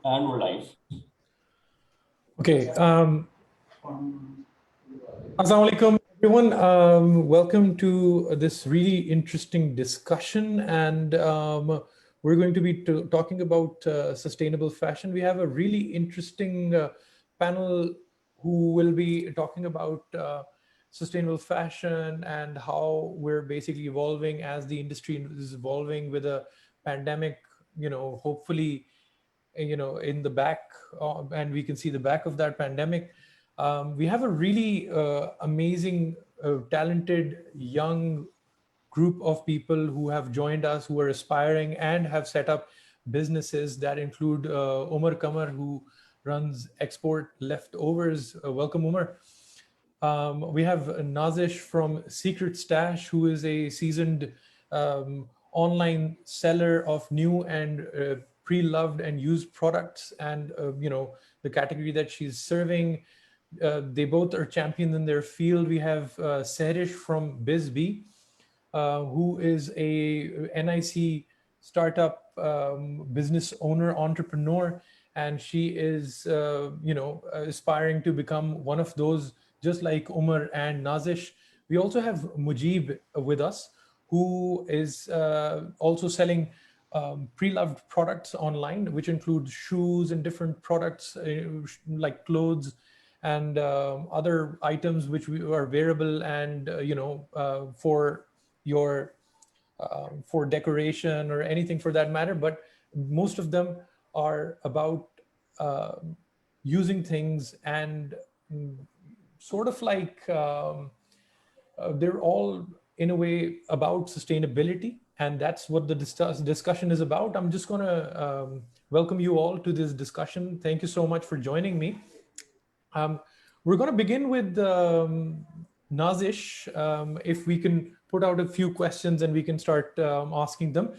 And we're live. Okay. Assalamu alaikum, everyone. Welcome to this really interesting discussion. And we're going to be talking about sustainable fashion. We have a really interesting panel who will be talking about sustainable fashion and how we're basically evolving as the industry is evolving with a pandemic, hopefully in the back, and we can see the back of that pandemic. We have a really amazing, talented young group of people who have joined us, who are aspiring and have set up businesses that include Umar Kamar, who runs Export Leftovers. Welcome, Umar. We have Nazish from Secret Stash, who is a seasoned online seller of new and pre-loved and used products, and the category that she's serving. They both are champions in their field. We have Sehrish from BizB, who is a NIC startup business owner, entrepreneur, and she is, aspiring to become one of those, just like Umar and Nazish. We also have Mujib with us, who is also selling pre-loved products online, which include shoes and different products like clothes and other items which are wearable and for your for decoration or anything for that matter. But most of them are about using things and sort of like they're all in a way about sustainability, and that's what the discussion is about. I'm just going to welcome you all to this discussion. Thank you so much for joining me. We're going to begin with Nazish. If we can put out a few questions and we can start asking them.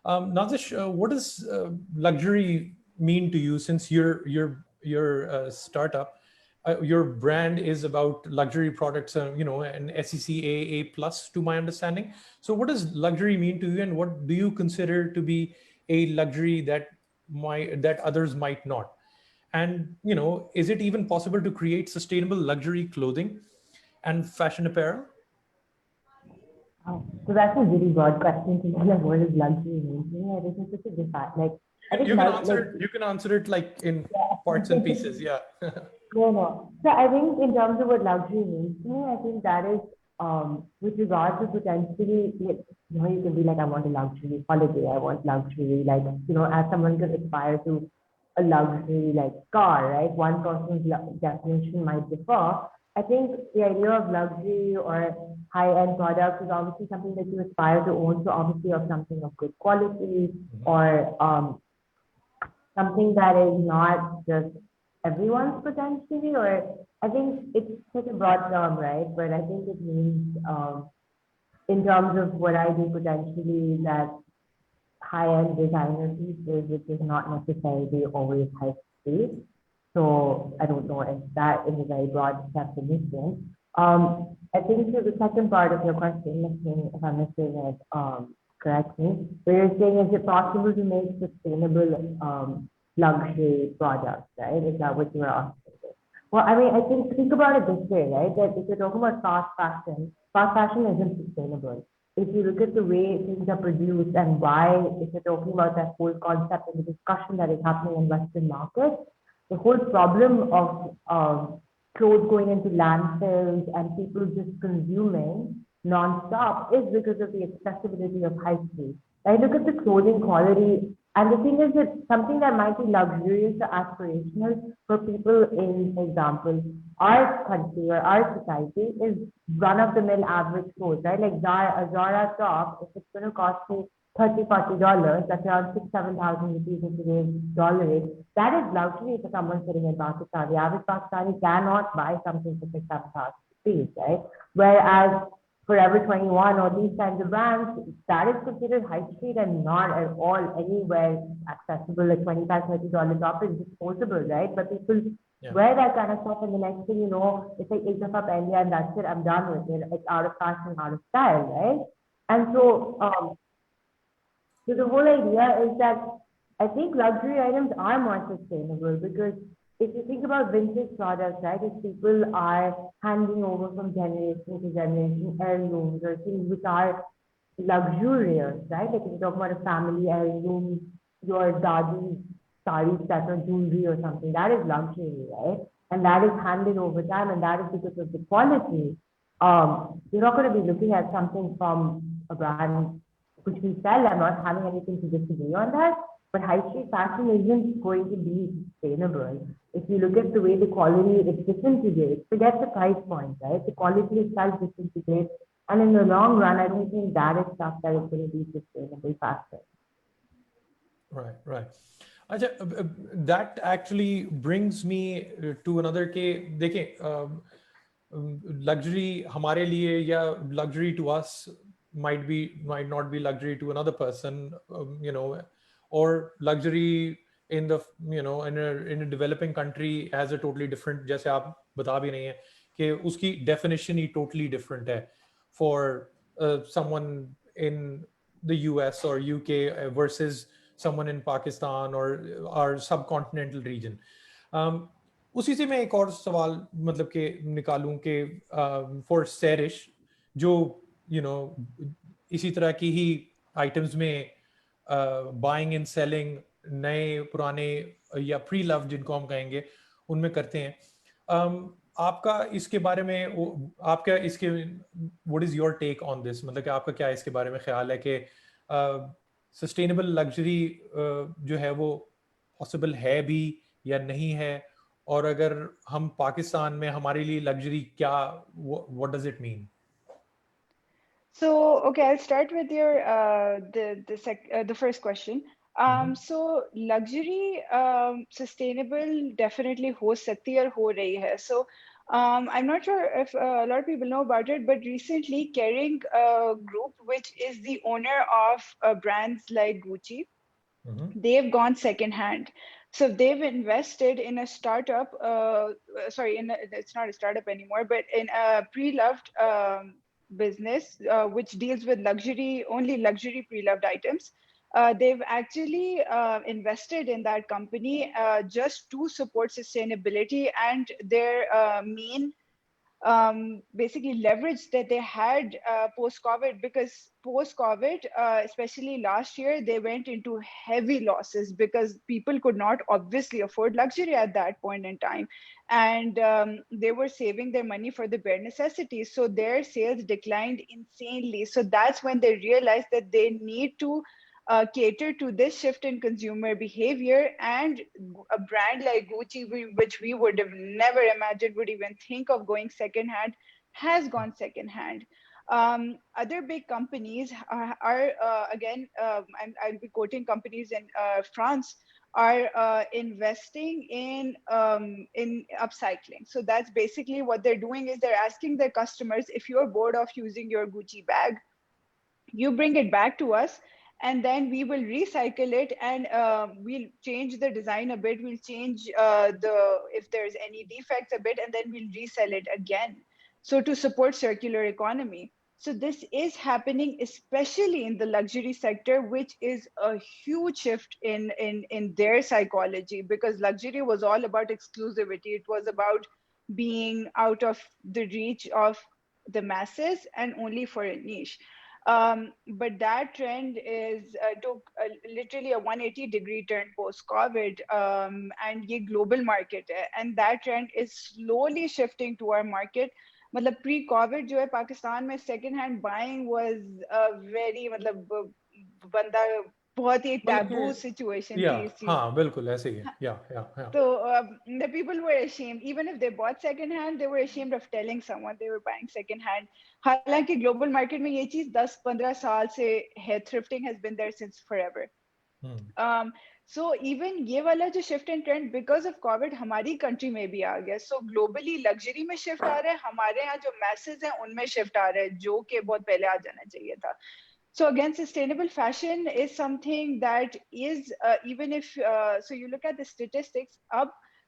Nazish, what does luxury mean to you, since your startup? Your brand is about luxury products, an SEC plus, to my understanding. So what does luxury mean to you, and what do you consider to be a luxury that others might not? And is it even possible to create sustainable luxury clothing and fashion apparel? So that's a really broad question to me. Like, what does luxury mean to me? I think it's such a I think you can answer it like in parts and pieces. Yeah. No. So I think in terms of what luxury means to me, I think that is with regard to potentially, you can be like, I want a luxury holiday, I want luxury, like, as someone could aspire to a luxury like car, right? One person's definition might differ. I think the idea of luxury or high-end products is obviously something that you aspire to own, so obviously of something of good quality, or something that is not just everyone's potentially, or I think it's such a broad term, right? But I think it means in terms of what I do potentially, that high-end designer pieces, which is not necessarily always high street. So I don't know if that is a very broad definition. I think to the second part of your question, if I'm missing it, correct me. But you're saying, is it possible to make sustainable luxury products, right? Is that what you were asking? Well, I mean, I think about it this way, right? That if you're talking about fast fashion isn't sustainable. If you look at the way things are produced and why, if you're talking about that whole concept and the discussion that is happening in Western markets, the whole problem of clothes going into landfills and people just consuming non-stop is because of the accessibility of high street. I look at the clothing quality, and the thing is that something that might be luxurious or aspirational for people in, for example, our country or our society is run-of-the-mill average clothes, right? Like a Zara top, if it's going to cost me $30, $40, that's around 6,000-7,000 rupees in today's dollar rate. That is luxury for someone sitting in Pakistan. The average Pakistani cannot buy something for 6,000-7,000 rupees, right? Whereas Forever 21 or these kinds of brands, that is considered high street and not at all anywhere accessible. Like $25, $30 top is disposable, right? But people wear that kind of stuff, and the next thing you know, it's like ek dafa pehen liya and that's it, I'm done with it. It's out of fashion, out of style, right? And so, so the whole idea is that I think luxury items are more sustainable because if you think about vintage products, right, if people are handing over from generation to generation heirlooms or things which are luxurious, right? Like if you talk about a family heirloom, your daddy's sari set or jewelry or something, that is luxury, right? And that is handed over time, and that is because of the quality. You're not going to be looking at something from a brand which we sell. I'm not having anything to disagree on that, but high street fashion isn't going to be sustainable. If you look at the way the quality is disintegrates, forget the price point, right? The quality itself disintegrates. And in the long run, I don't think that is stuff that is going to be sustainable faster. Right, right. अच्छा, that actually brings me to another के देखें luxury हमारे लिए या luxury to us might not be luxury to another person, or luxury in the in a developing country has a totally different, जैसे आप बता भी नहीं है कि उसकी definition ही totally different है for someone in the US or UK versus someone in Pakistan or our subcontinental region. उसी से मैं एक और सवाल मतलब के निकालूं कि फॉर सैरिश जो इसी तरह की ही आइटम्स में बाइंग एंड सेलिंग नए पुराने या प्री लव जिनको हम कहेंगे उनमें करते हैं, आपका इसके बारे में आपका इसके what is your take on this, मतलब कि आपका क्या इसके बारे में ख्याल है कि सस्टेनेबल लग्जरी जो है वो पॉसिबल है भी या नहीं है, और अगर हम पाकिस्तान में हमारे लिए लग्जरी क्या, what does it mean? So, okay, I'll start with your the first question. So luxury sustainable definitely हो सकती है और हो रही है. So I'm not sure if a lot of people know about it, but recently Kering Group, which is the owner of brands like Gucci, they've gone second hand. So they've invested in a startup, it's not a startup anymore, but in a pre-loved business, which deals with only luxury pre-loved items. They've actually invested in that company just to support sustainability, and their main basically leverage that they had post-COVID, because post-COVID, especially last year, they went into heavy losses because people could not obviously afford luxury at that point in time. And they were saving their money for the bare necessities. So their sales declined insanely. So that's when they realized that they need to cater to this shift in consumer behavior, and a brand like Gucci, which we would have never imagined would even think of going secondhand, has gone secondhand. Other big companies are again, I'll be quoting companies in France, are investing in upcycling. So that's basically what they're doing, is they're asking their customers, if you're bored of using your Gucci bag, you bring it back to us, and then we will recycle it, and we'll change the design a bit, we'll change if there's any defects a bit, and then we'll resell it again. So to support circular economy. So this is happening, especially in the luxury sector, which is a huge shift in their psychology, because luxury was all about exclusivity. It was about being out of the reach of the masses and only for a niche. But that trend took literally a 180-degree turn post-COVID, and ये global market है, and that trend is slowly shifting to our market. मतलब pre-COVID जो है पाकिस्तान में second hand buying was a very मतलब बंदा बहुत ही taboo situation थी. हाँ बिल्कुल ऐसे ही है. Yeah. So the people were ashamed, even if they bought second hand, they were ashamed of telling someone they were buying second hand. हालांकि global market में ये चीज 10-15 साल से है, thrifting has been there since forever. So even ये वाला जो shift in trend because of COVID हमारी country में भी आ गया. So globally luxury में shift आ रहा है, हमारे यहाँ जो masses हैं उनमें shift आ रहा है, जो कि बहुत पहले आ जाना चाहिए था. So again, sustainable fashion is something that is, even if, so you look at the statistics,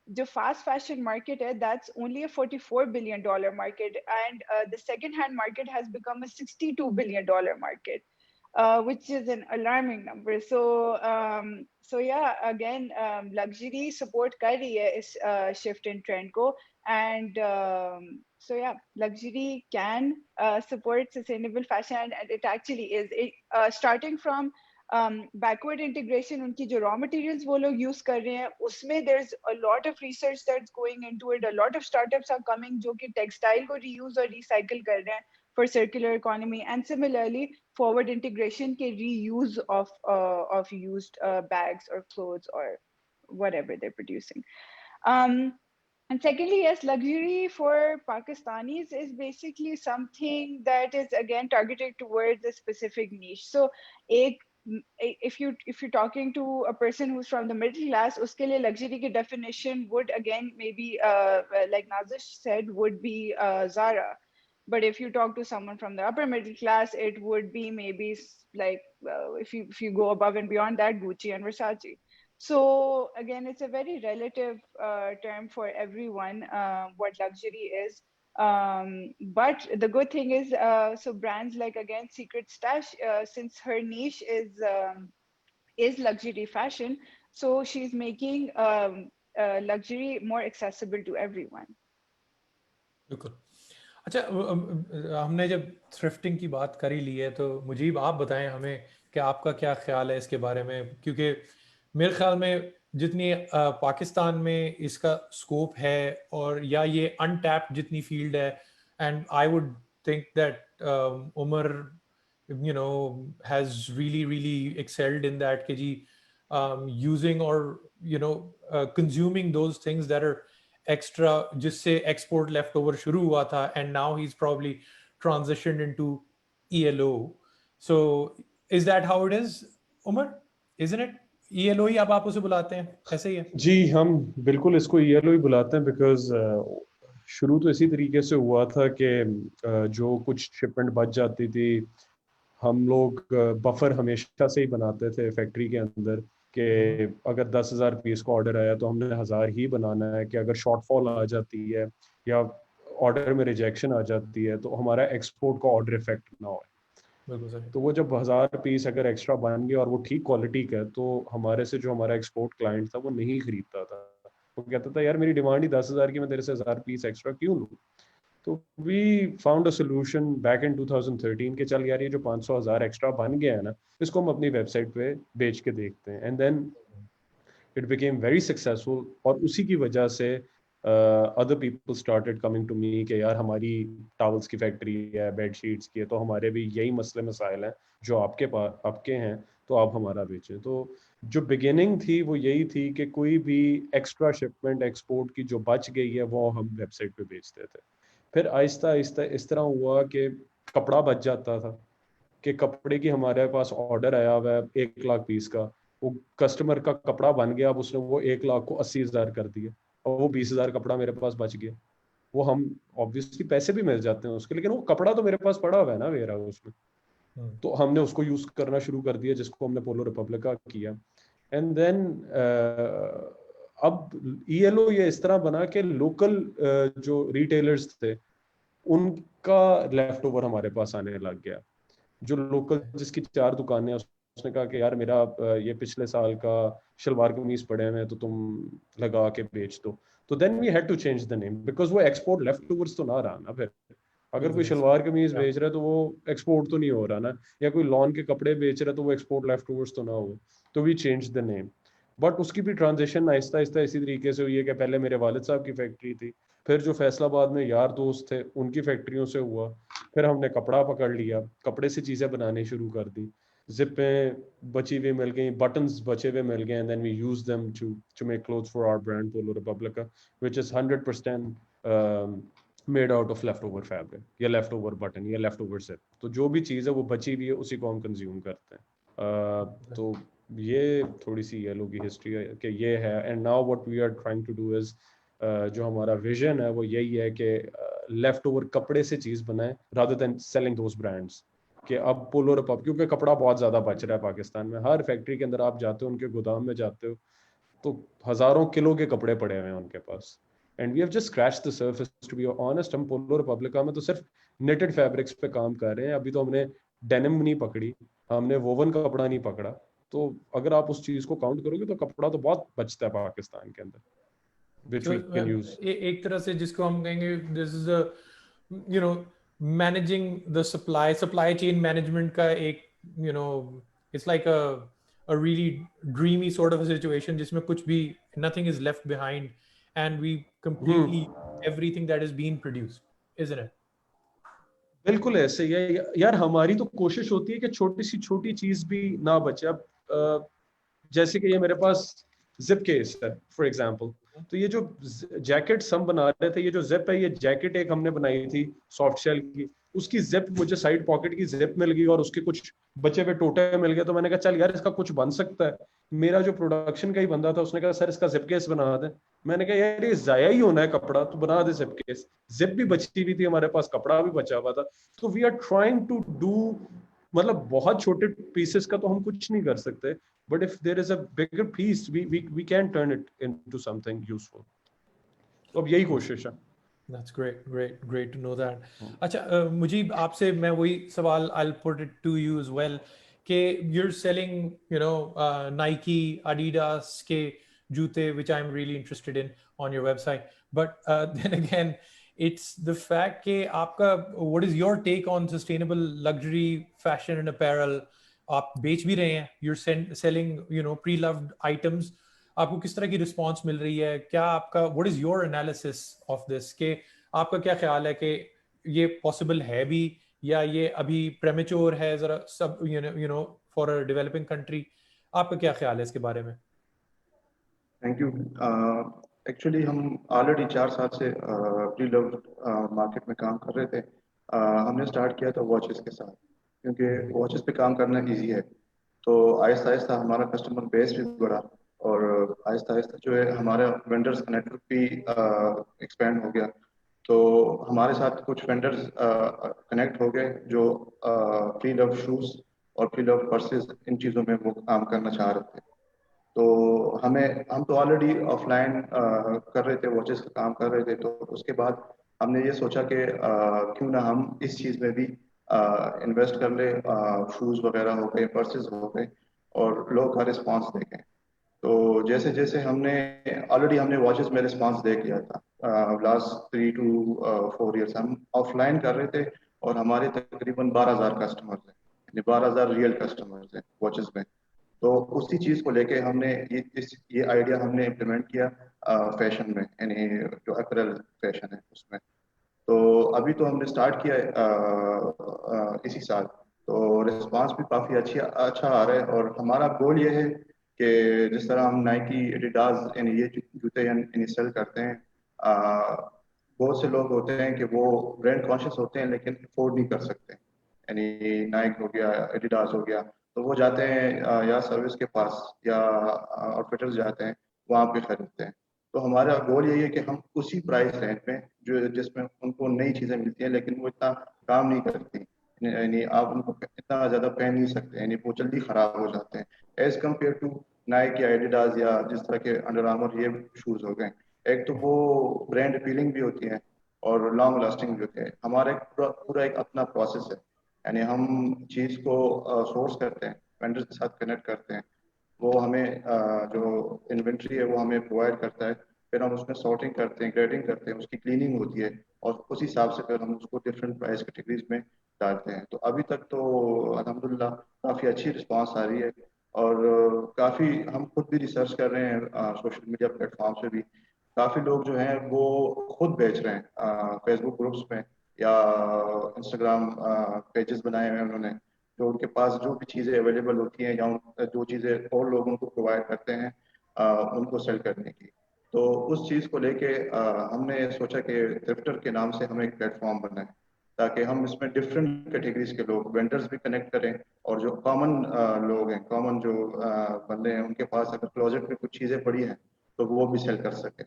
the fast fashion market, that's only a $44 billion market. And the second-hand market has become a $62 billion market. which is an alarming number. So yeah, again, luxury support kar rahi hai is shift in trend ko, and so yeah, luxury can support sustainable fashion, and it actually is. Starting from backward integration, उनकी जो raw materials वो लोग use कर रहे हैं, उसमें there's a lot of research that's going into it. A lot of startups are coming जो कि textile को reuse और recycle कर रहे हैं for circular economy, and similarly forward integration के reuse of used bags or clothes or whatever they're producing. And secondly, yes, luxury for Pakistanis is basically something that is again targeted towards a specific niche. So if you're talking to a person who's from the middle class, uske liye luxury ki definition would again maybe like Nazish said, would be Zara. But if you talk to someone from the upper middle class, it would be maybe like if you go above and beyond that, Gucci and Versace. So again, it's a very relative term for everyone, what luxury is. But the good thing is, so brands like again Secret Stash, since her niche is luxury fashion, so she's making luxury more accessible to everyone. बिल्कुल. अच्छा, हमने जब thrifting की बात करी ली है, तो मुझीब आप बताएं हमें कि आपका क्या ख्याल है इसके बारे में, क्योंकि मेरे ख्याल में जितनी पाकिस्तान में इसका स्कोप है और या ये अनटैप्ड जितनी फील्ड है, and I would think that Umar has really excelled in that कि जी using or consuming those things that are extra, जिससे export leftover शुरू हुआ था, and now he's probably transitioned into ELO. So is that how it is, Umar? Isn't it? ELO ही आप उसे बुलाते हैं, ऐसे ही है? जी, हम बिल्कुल इसको ELO ही बुलाते हैं, बिकॉज शुरू तो इसी तरीके से हुआ था कि जो कुछ शिपमेंट बच जाती थी, हम लोग बफर हमेशा से ही बनाते थे फैक्ट्री के अंदर कि अगर 10,000 पीस का ऑर्डर आया तो हमने 1000 ही बनाना है, कि अगर शॉर्टफॉल आ जाती है या ऑर्डर में रिजेक्शन आ जाती है तो हमारा एक्सपोर्ट का ऑर्डर इफेक्ट ना हो. तो वो जब 1000 पीस अगर एक्स्ट्रा बन गया और वो ठीक क्वालिटी का है, तो हमारे से जो हमारा एक्सपोर्ट क्लाइंट था वो नहीं खरीदता था. वो कहता था यार मेरी डिमांड ही 10,000 की, मैं तेरे से 1000 पीस एक्स्ट्रा क्यों लूँ. तो we found a solution back in 2013 के चल यार ये जो 500,000 एक्स्ट्रा बन गया है ना, इसको हम अपनी वेबसाइट पे बेच के देखते हैं. And then it became very successful, और उसी की वजह से other people started coming to me कि यार हमारी टावल्स की फैक्ट्री है, बेडशीट्स की है, तो हमारे भी यही मसले मसाइल हैं जो आपके हैं, तो आप हमारा बेचें. तो जो बिगिनिंग थी वो यही थी कि कोई भी एक्स्ट्रा शिपमेंट एक्सपोर्ट की जो बच गई है वो हम वेबसाइट पे बेचते थे. फिर आहिस्ता आहिस्ता इस तरह हुआ कि कपड़ा बच जाता था, कि कपड़े की हमारे पास ऑर्डर आया हुआ है 1 लाख पीस का, वो कस्टमर का कपड़ा बन गया, अब उसने वो 1 लाख को 80,000 कर दिया और वो 20,000 कपड़ा मेरे पास बच गया. वो हम ऑब्वियसली पैसे भी मिल जाते हैं उसके, लेकिन वो कपड़ा तो मेरे पास पड़ा हुआ है ना वेयर हाउस में. तो हमने उसको यूज करना शुरू कर दिया, जिसको हमने पोलो रिपब्लिक का किया. एंड देन अब ELO ये इस तरह बना कि लोकल जो रिटेलर्स थे उनका लेफ्ट ओवर हमारे पास आने लग गया. जो लोकल जिसकी 4 दुकानें, उसने कहा कि यार मेरा ये पिछले साल का शलवार कमीज पड़े हुए हैं तो तुम लगा के बेच दो. तो then we had to change the name, because वो एक्सपोर्ट लेफ्ट ओवर्स तो ना रहा ना. फिर अगर कोई शलवार कमीज बेच रहा है तो वो एक्सपोर्ट तो नहीं हो रहा ना, या कोई लॉन के कपड़े बेच रहा है तो वो एक्सपोर्ट लेफ्ट ओवर्स तो ना हो. तो we change the name. But उसकी भी ट्रांजिशन आहिस्ता आहिस्ता इसी तरीके से हुई है कि पहले मेरे वालिद साहब की फैक्ट्री थी, फिर जो फैसलाबाद में यार दोस्त थे उनकी फैक्ट्रियों से हुआ, फिर हमने कपड़ा पकड़ लिया, कपड़े से चीज़ें बनानी शुरू कर दी, जिपें बची हुई मिल गई, बटन्स बचे हुए मिल गए, and then we use them to make clothes for our brand Polo Republica, which is 100% made out of leftover fabric या लेफ्ट ओवर बटन या लेफ्ट ओवर जिप. तो जो भी चीज़ है वो बची हुई है उसी को हम कंज्यूम करते हैं. तो ये थोड़ी सी ELO की हिस्ट्री है कि ये है. And now what we are trying to do is, जो हमारा विजन है वो यही है कि लेफ्ट ओवर कपड़े से चीज़ बनाए rather than selling those brands. कि अब पोलो रिपब्लिक, क्योंकि कपड़ा बहुत ज़्यादा बच रहा है पाकिस्तान में, हर फैक्ट्री के अंदर आप जाते हो, उनके गोदाम में जाते हो तो हज़ारों किलो के कपड़े पड़े हुए हैं उनके पास. And we have just scratched the surface to be honest. हम पोलो रिपब्लिका में तो सिर्फ नेटेड फैब्रिक्स पे काम कर रहे हैं. अभी तो हमने डेनिम नहीं पकड़ी, हमने वोवन कपड़ा नहीं पकड़ा। तो अगर आप उस चीज को काउंट करोगे तो कपड़ा तो बहुत बचता है पाकिस्तान के अंदर, विच So, वी कैन यूज। एक तरह से जिसको हम कहेंगे this is a you know managing the supply chain management का एक it's like a really dreamy sort of a situation जिसमें कुछ भी nothing is left behind and we completely everything that is being produced, isn't it? बिल्कुल ऐसे ही है यार। हमारी तो कोशिश होती है कि छोटी सी छोटी चीज भी ना बचे। अब जैसे कि ये मेरे पास जिप केस है फॉर एग्जांपल, तो ये जो जैकेट हम बना रहे थे, ये जो जिप है, ये जैकेट एक हमने बनाई थी सॉफ्ट शेल की, उसकी जिप मुझे साइड पॉकेट की जिप मिल गई और उसके कुछ बचे हुए टोटे मिल गए। तो मैंने कहा चल यार इसका कुछ बन सकता है। मेरा जो प्रोडक्शन का ही बंदा था उसने कहा सर इसका जिप केस बना दे। मैंने कहा यार ये जाया ही होना है कपड़ा, तो बना दे जिप केस। जिप भी बची हुई थी हमारे पास, कपड़ा भी बचा हुआ था। तो we are trying to do, मतलब बहुत छोटे पीसेस का तो हम कुछ नहीं कर सकते, but if there is a bigger piece we can turn it into something useful. तो अब यही कोशिश है। That's great to know that. अच्छा, मुजीब आपसे मैं वही सवाल I'll put it to you as well कि you're selling Nike, Adidas के जूते which I'm really interested in on your website, but then again it's the fact कि आपका what is your take on sustainable luxury fashion and apparel? आप बेच भी रहे हैं, you're selling pre-loved items. आपको किस तरह की रिस्पांस मिल रही है? क्या आपका what is your analysis of this के आपका क्या ख्याल है कि ये पॉसिबल है भी या ये अभी प्रेमेच्योर है जरा सब फॉर अ डेवलपिंग कंट्री? आपका क्या ख्याल है इसके बारे में? Thank you. एक्चुअली हम ऑलरेडी 4 साल से प्री लव्ड मार्केट में काम कर रहे थे। हमने स्टार्ट किया था वॉचेस के साथ, क्योंकि वॉचेस पे काम करना इजी है। तो आहिस्ता आहिस्ता हमारा कस्टमर बेस भी बढ़ा, और आहिस्ता आहिस्ता जो है हमारा वेंडर्स का नेटवर्क भी एक्सपेंड हो गया। तो हमारे साथ कुछ वेंडर्स कनेक्ट हो गए जो प्री लव्ड शूज़ और प्री लव्ड पर्सेस, इन चीज़ों में वो काम करना चाह रहे थे। तो हम तो ऑलरेडी ऑफलाइन कर रहे थे, वॉचेस का काम कर रहे थे। तो उसके बाद हमने ये सोचा कि क्यों ना हम इस चीज़ में भी इन्वेस्ट कर ले, शूज़ वगैरह हो गए, पर्सेस हो गए, और लोग का रिस्पांस देखें। तो जैसे जैसे हमने हमने वॉचेस में रिस्पांस देख लिया था। लास्ट 3 to 4 years हम ऑफलाइन कर रहे थे, और हमारे तकरीबन 12,000 कस्टमर्स हैं, यानी 12,000 रियल कस्टमर्स हैं वॉचेस में। तो उसी चीज को लेके हमने ये आइडिया हमने इम्प्लीमेंट किया फैशन में, यानी जो अपरेल फैशन है उसमें। तो अभी तो हमने स्टार्ट किया है इसी साल। तो रिस्पांस भी काफ़ी अच्छा आ रहा है, और हमारा गोल ये है कि जिस तरह हम नाइकी, एडिडास यानी ये जूते यानी सेल करते हैं, बहुत से लोग होते हैं कि वो ब्रांड कॉन्शियस होते हैं लेकिन अफोर्ड नहीं कर सकते। यानी नाइक हो गया, एडिडास हो गया, तो वो जाते हैं या सर्विस के पास या आउटफिटर्स जाते हैं, वहाँ पे खरीदते हैं। तो हमारा गोल यही है कि हम उसी प्राइस रेंज में जो जिसमें उनको नई चीज़ें मिलती हैं लेकिन वो इतना काम नहीं करती, यानी आप उनको इतना ज़्यादा पहन नहीं सकते, यानी वो जल्दी ख़राब हो जाते हैं एज कम्पेयर टू नाइक या एडिडास या जिस तरह के अंडर आर्मर ये शूज़ हो गए। एक तो वो ब्रांड अपीलिंग भी होती है और लॉन्ग लास्टिंग भी होती है। हमारा एक पूरा एक अपना प्रोसेस है, यानी हम चीज़ को सोर्स करते हैं, वेंडर्स के साथ कनेक्ट करते हैं, वो हमें जो इन्वेंट्री है वो हमें प्रोवाइड करता है। फिर हम उसमें सॉर्टिंग करते हैं, ग्रेडिंग करते हैं, उसकी क्लीनिंग होती है, और उस हिसाब से फिर हम उसको डिफरेंट प्राइस कैटेगरीज में डालते हैं। तो अभी तक तो अल्हम्दुलिल्लाह काफ़ी अच्छी रिस्पांस आ रही है, और काफ़ी हम खुद भी रिसर्च कर रहे हैं सोशल मीडिया प्लेटफॉर्म से भी। काफ़ी लोग जो हैं वो खुद बेच रहे हैं फेसबुक ग्रुप्स में या इंस्टाग्राम पेजेस बनाए हुए हैं उन्होंने, जो उनके पास जो भी चीज़ें अवेलेबल होती हैं या जो चीज़ें और लोग उनको प्रोवाइड करते हैं उनको सेल करने की। तो उस चीज़ को लेके हमने सोचा कि थ्रिफ्टर के नाम से हम एक प्लेटफॉर्म बनाएं, ताकि हम इसमें डिफरेंट कैटेगरीज के लोग, वेंडर्स भी कनेक्ट करें, और जो कॉमन लोग हैं, कॉमन जो बंदे हैं, उनके पास अगर क्लोजेट में कुछ चीज़ें पड़ी हैं तो वो भी सेल कर सकें।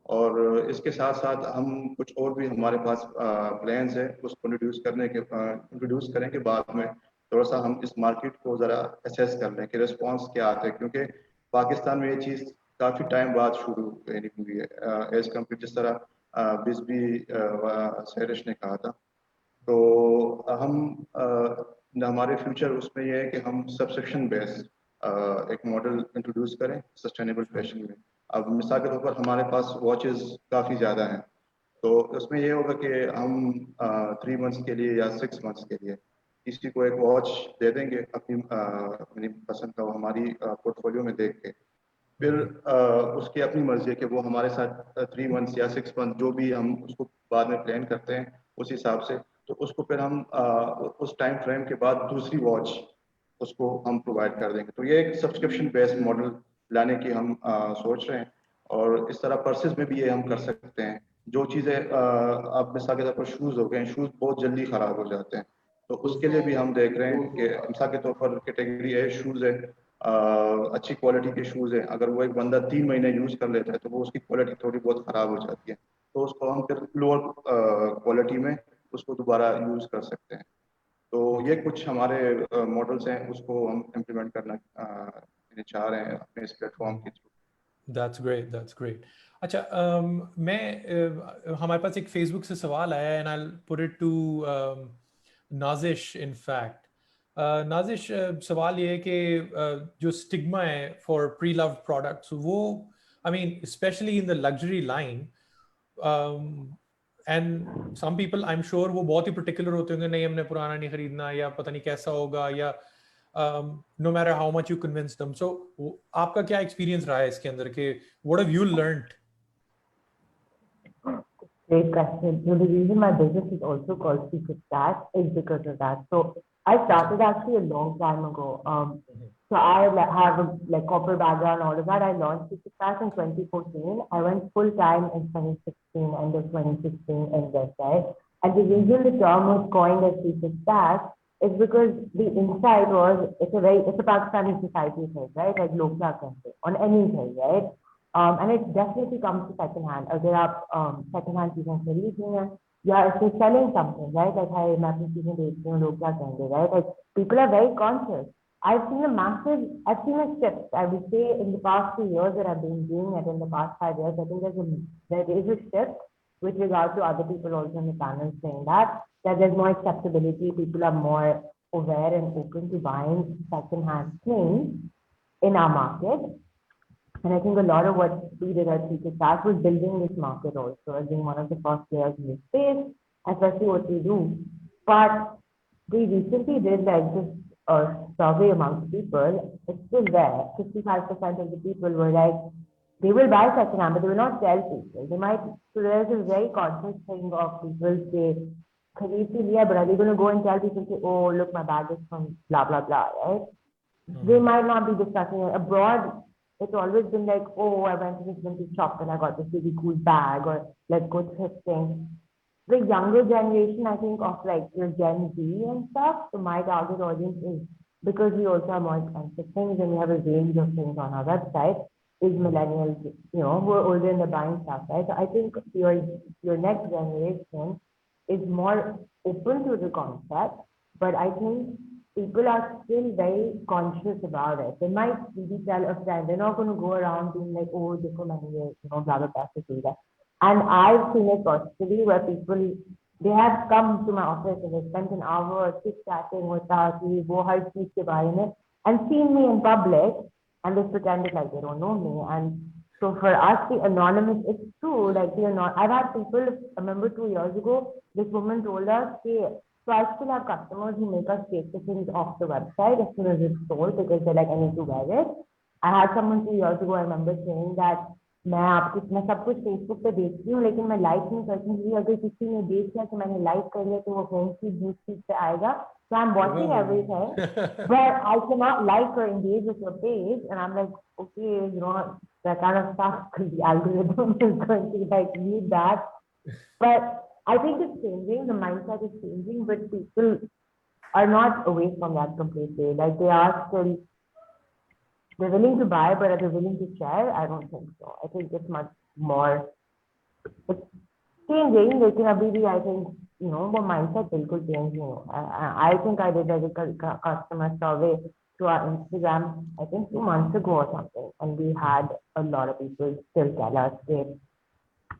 और इसके साथ साथ हम कुछ और भी हमारे पास प्लान्स है, उसको इंट्रोड्यूस करेंगे बाद में। थोड़ा सा हम इस मार्केट को ज़रा असेस कर लें कि रिस्पांस क्या आता है, क्योंकि पाकिस्तान में ये चीज़ काफ़ी टाइम बाद शुरू यानी हुई है एज कम्पेयर जिस तरह बिस्बी सैरिश ने कहा था। तो हम हमारे फ्यूचर उसमें ये है कि हम सब्सक्रिप्शन बेस्ड एक मॉडल इंट्रोड्यूस करें सस्टेनेबल फैशन में। अब मिसाल के तौर पर हमारे पास वॉचेस काफ़ी ज़्यादा हैं, तो उसमें ये होगा कि हम 3 मंथ्स के लिए या 6 मंथ्स के लिए किसी को एक वॉच दे देंगे अपनी पसंद का, वो हमारी पोर्टफोलियो में देख के, फिर उसकी अपनी मर्जी है कि वो हमारे साथ 3 मंथ्स या 6 मंथ जो भी हम उसको बाद में प्लान करते हैं उस हिसाब से, तो उसको फिर हम उस टाइम फ्रेम के बाद दूसरी वॉच उसको हम प्रोवाइड कर देंगे। तो ये एक सब्सक्रिप्शन बेस्ड मॉडल लाने की हम सोच रहे हैं। और इस तरह पर्सेज में भी ये हम कर सकते हैं। जो चीज़ें अब मिसाल के तौर पर शूज़ हो गए, शूज़ बहुत जल्दी ख़राब हो जाते हैं, तो उसके लिए भी हम देख रहे हैं कि मिसाल के तौर पर कैटेगरी है शूज़ है, अच्छी क्वालिटी के शूज़ हैं, अगर वो एक बंदा 3 महीने यूज़ कर लेता है तो वो उसकी क्वालिटी थोड़ी बहुत ख़राब हो जाती है, तो उसको हम फिर लोअर क्वालिटी में उसको दोबारा यूज़ कर सकते हैं। तो ये कुछ हमारे मॉडल्स हैं, उसको हम इम्प्लीमेंट करना चाह रहे हैं अपने इस प्लेटफॉर्म के through. That's great. That's great. अच्छा, हमारे पास एक फेसबुक से सवाल आया है, and I'll put it to Nazish in fact. Nazish, सवाल ये है कि जो स्टिग्मा है for pre-loved products, वो I mean especially in the luxury line, and some people I'm sure वो बहुत ही particular होते होंगे, नहीं हमने पुराना नहीं खरीदना, या पता नहीं कैसा होगा, या no matter how much you convince them. So आपका क्या experience रहा है इसके अंदर के what have you learned? Great question. So the reason my business is also called Secret Stash is because of that. So I started actually a long time ago. So I have a corporate background, all of that. I launched Secret Stash in 2014. I went full time in 2016, end of 2016 in website. And the reason the term was coined as Secret Stash is because the insight was it's a Pakistani society thing, right? Like log kya kehte on anything, right? And it definitely comes to secondhand. अगर आप secondhand चीजें खरीद रहे हैं या if you're selling something, right? Like मैं अपनी चीजें बेच रही हूँ, लोग क्या कहेंगे, right? Like people are very conscious. I've seen a shift. I would say in the past 2 years that I've been doing it, in the past 5 years, I think there is a shift with regard to other people also in the panel saying that there's more acceptability. People are more aware and open to buying secondhand things in our market. And I think a lot of what we did at Secret Stash was building this market also, as being one of the first players in this space, especially what we do. But we recently did like this survey amongst people. It's still there. 55% of the people were like, they will buy secondhand, but they will not tell people. They might, so there's a very conscious thing of people say, khareed to liya, but are they going to go and tell people, say, oh, look, my bag is from blah, blah, blah, right? They might not be discussing it. Abroad, it's always been like, oh, I went to this vintage shop and I got this really cool bag, or let's go thrifting. The younger generation, I think, of like your Gen Z and stuff, so my target audience is, because we also have more expensive things and we have a range of things on our website, is millennials, who are older and they're buying stuff, right? So I think your next generation is more open to the concept, but I think people are still very conscious about it. They might maybe tell a friend, they're not going to go around being like, oh, dekho maine blah, blah, blah, blah. And I've seen it personally where people, they have come to my office and they spent an hour chit-chatting with us, wo har cheez ke bare mein, and seen me in public, and they pretended like they don't know me. And so for us, the anonymous, it's true, like I've had people, I remember 2 years ago, this woman told us, so I still have customers who make us take the things off the website as soon as it's sold because they're like, I need to wear it. I had someone 2 years ago, I remember saying that मैं सब कुछ Facebook पे देखती हूँ लेकिन मैं like नहीं करती हूँ, अगर किसी ने देख लिया तो मैंने लाइक कर लिया तो वो होम फीड न्यूज फीड पे आएगा. So I'm watching everything, but I cannot like or engage with your page, and I'm like, okay, that kind of stuff because the algorithm is going to like need that. But I think it's changing, the mindset is changing, but people are not away from that completely. Like they are still, they're willing to buy, but are they willing to share? I don't think so. I think it's much more, it's changing. Lekin abhi bhi, I think, the mindset bilkul change I think I did a customer survey to our Instagram, I think 2 months ago or something. And we had a lot of people still tell us that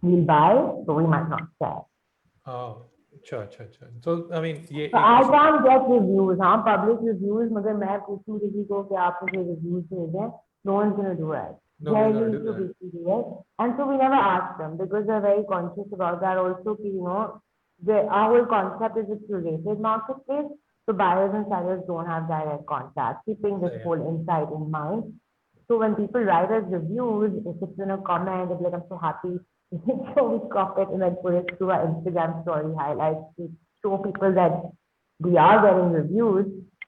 we'll buy, but we might not share. Oh, अच्छा. So I mean ये So I can't get reviews. हाँ, public reviews. मगर मैं पूछूं किसी को कि आप मुझे reviews भेजें, no one's gonna do it. nobody's gonna Barely do to that. do it. And so we never ask them because they're very conscious about that. Also, you know, our whole concept is a curated marketplace. So buyers and sellers don't have direct contact, keeping this whole insight in mind. So when people write us reviews, if it's in a comment, they're like, I'm so happy. So we copy it and then put it to our Instagram story highlights to show people that we are getting reviews.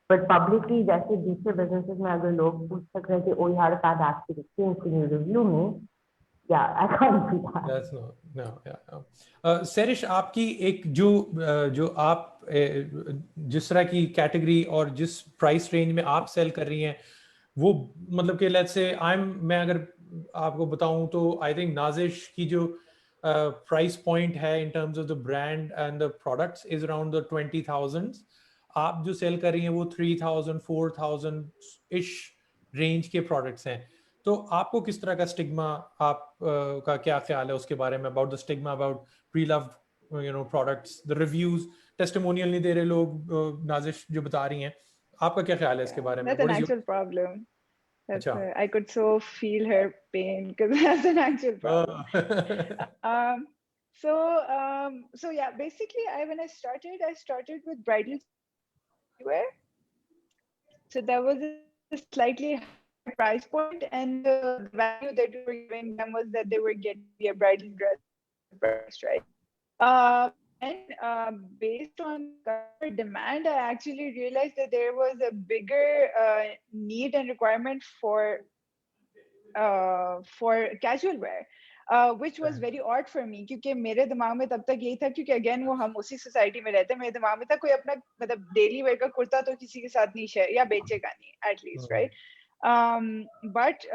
But publicly, जैसे दूसरे businesses में अगर लोग पूछ सकते हैं कि oh, you had a fantastic experience, can you review me? Yeah, I can't do that. That's no, yeah. Serish, आपकी एक जो आप जिस तरह की कैटेगरी और जिस प्राइस रेंज में आप सेल कर रही हैं, वो मतलब कि लेट्स से मैं अगर आपको बताऊं तो आई थिंक नाजिश की जो प्राइस पॉइंट है in terms of the brand and the products is around the 20,000. आप जो सेल कर रही हैं वो 3,000 4,000 इश रेंज के प्रोडक्ट्स हैं. तो आपको किस तरह का स्टिग्मा आप का क्या ख्याल है उसके बारे में, about the stigma about pre-loved you know products, the reviews, testimonial नहीं दे रहे लोग, नाजिश जो बता रही हैं, आपका क्या ख्याल है इसके बारे में? That's an actual problem. I could so feel her pain because that's an actual problem. So yeah, basically, when I started with bridal wear. So there was a slightly higher price point, and the value that we were giving them was that they were getting a bridal dress, right? And based on customer demand, I actually realized that there was a bigger need and requirement for casual wear, which was very odd for me, क्योंकि मेरे दिमाग में तब तक यही था, क्योंकि again वो हम उसी सोसाइटी में रहते हैं, मेरे दिमाग में था कोई अपना मतलब डेली वेयर का कुर्ता तो किसी के साथ नहीं शेयर या बेचेगा नहीं एटलीस्ट, राइट? बट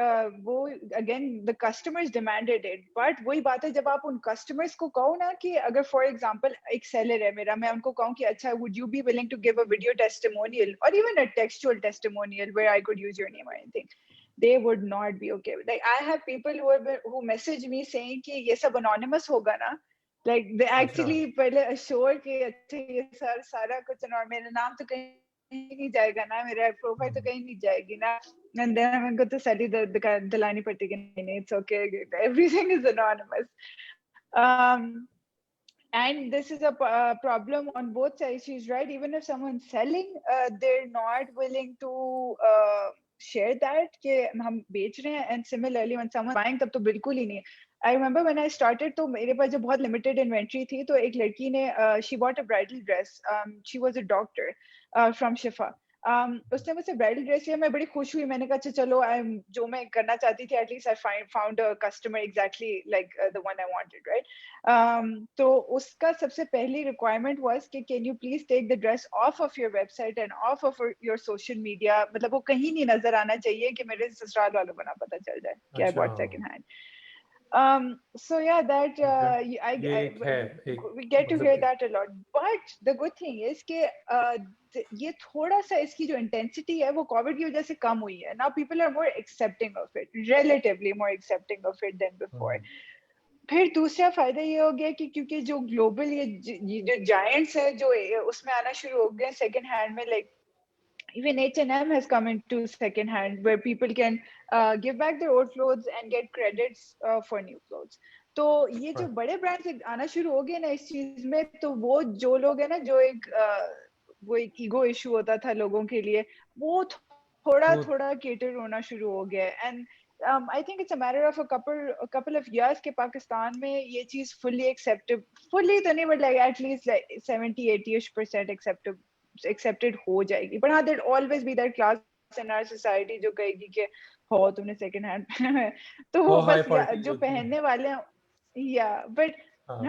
वो again the customers demanded it. But वही बात है, जब आप उन कस्टमर्स को कहो ना कि अगर फॉर एग्जांपल एक सेलर है मेरा, मैं उनको कहूँ कि अच्छा would you be willing to give a video testimonial और even a textual testimonial where I could use your name और anything, they would not be okay. Like I have people who message me saying कि ये सब anonymous होगा ना, like they actually पहले assure कि अच्छा ये सारा कुछ और मेरा नाम तो कहीं नहीं जाएगा ना, मेरा प्रोफाइल तो कहीं नहीं जाएगी ना, and then I'm going to सैली दिलानी पड़ती कि नहीं, it's okay, everything is anonymous. And this is a problem on both sides. She's right. Even if someone's selling, they're not willing to share that कि हम बेच रहे हैं. And similarly, when someone's buying, तब तो बिल्कुल ही नहीं. I remember when I started, तो मेरे पास जो बहुत limited inventory थी, तो एक लड़की ने she bought a bridal dress. She was a doctor from Shifa. उसने मुझसे ब्राइडल ड्रेस लिया, मैं बड़ी खुश हुई. मैंने कहा अच्छा चलो, जो मैं करना चाहती थी, at least I found a customer exactly like the one I wanted, right? तो उसका सबसे पहली रिक्वायरमेंट वाज कि can you please take the dress off of your website and off of your social media, मतलब वो कहीं नहीं नजर आना चाहिए कि मेरे ससुराल वालों को ना पता चल जाए कि I bought second hand. So yeah, that we get to hear that a lot. But the good thing is कि ये थोड़ा सा इसकी जो intensity है वो COVID की वजह से कम हुई है. Now people are more accepting of it, relatively more accepting of it than before. फिर दूसरा फायदा ये हो गया कि क्योंकि जो ग्लोबल ये जो जायंट्स है जो उसमें आना शुरू हो गए सेकंड हैंड में, like even H&M has come into second hand where people can give back their old clothes and get credits for new clothes. तो ये जो बड़े ब्रांड्स आना शुरू हो गए ना इस चीज में, तो वो जो लोग है ना, जो वो एक ईगो इशू होता था लोगों के लिए, वो थोड़ा cater होना शुरू हो गया. And I think it's a matter of a couple of years के पाकिस्तान में ये चीज fully तो नहीं, but like at least like 70-80% accepted हो जाएगी. But हाँ, there'll always be that class in our society जो कहेगी कि हो तुमने second hand पहना है, तो वो बस जो पहनने वाले हैं, yeah. But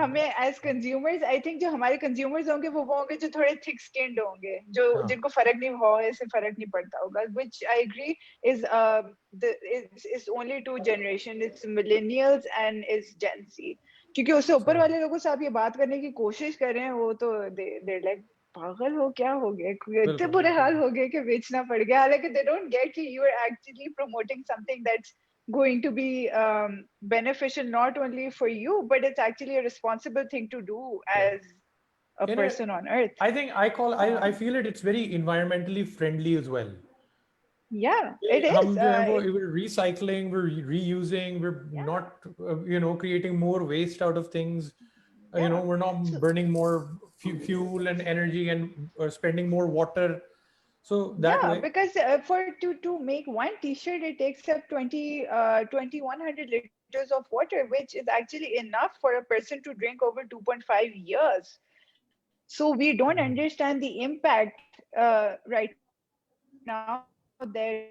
हमें as consumers, I think जो हमारे consumers होंगे वो होंगे जो थोड़े thick skinned होंगे, जो जिनको फर्क नहीं हो, ऐसे फर्क नहीं पड़ता होगा, which I agree is is only two generations, it's millennials and is Gen Z. क्योंकि उससे ऊपर वाले लोगों से आप ये बात करने की कोशिश कर रहे हैं, वो तो they're like पागल हो, क्या हो गया, इतने बुरे हाल हो गए कि बेचना पड़ गया. हालांकि they don't get कि you are actually promoting something that's going to be beneficial not only for you, but it's actually a responsible thing to do as a person on earth. I think I feel it's very environmentally friendly as well. Yeah, Like, it is. we're recycling, we're reusing, we're not, creating more waste out of things. We're not burning more fuel and energy and spending more water. So that way, because to make one t-shirt, it takes up 2100 liters of water, which is actually enough for a person to drink over 2.5 years. So we don't understand the impact right now that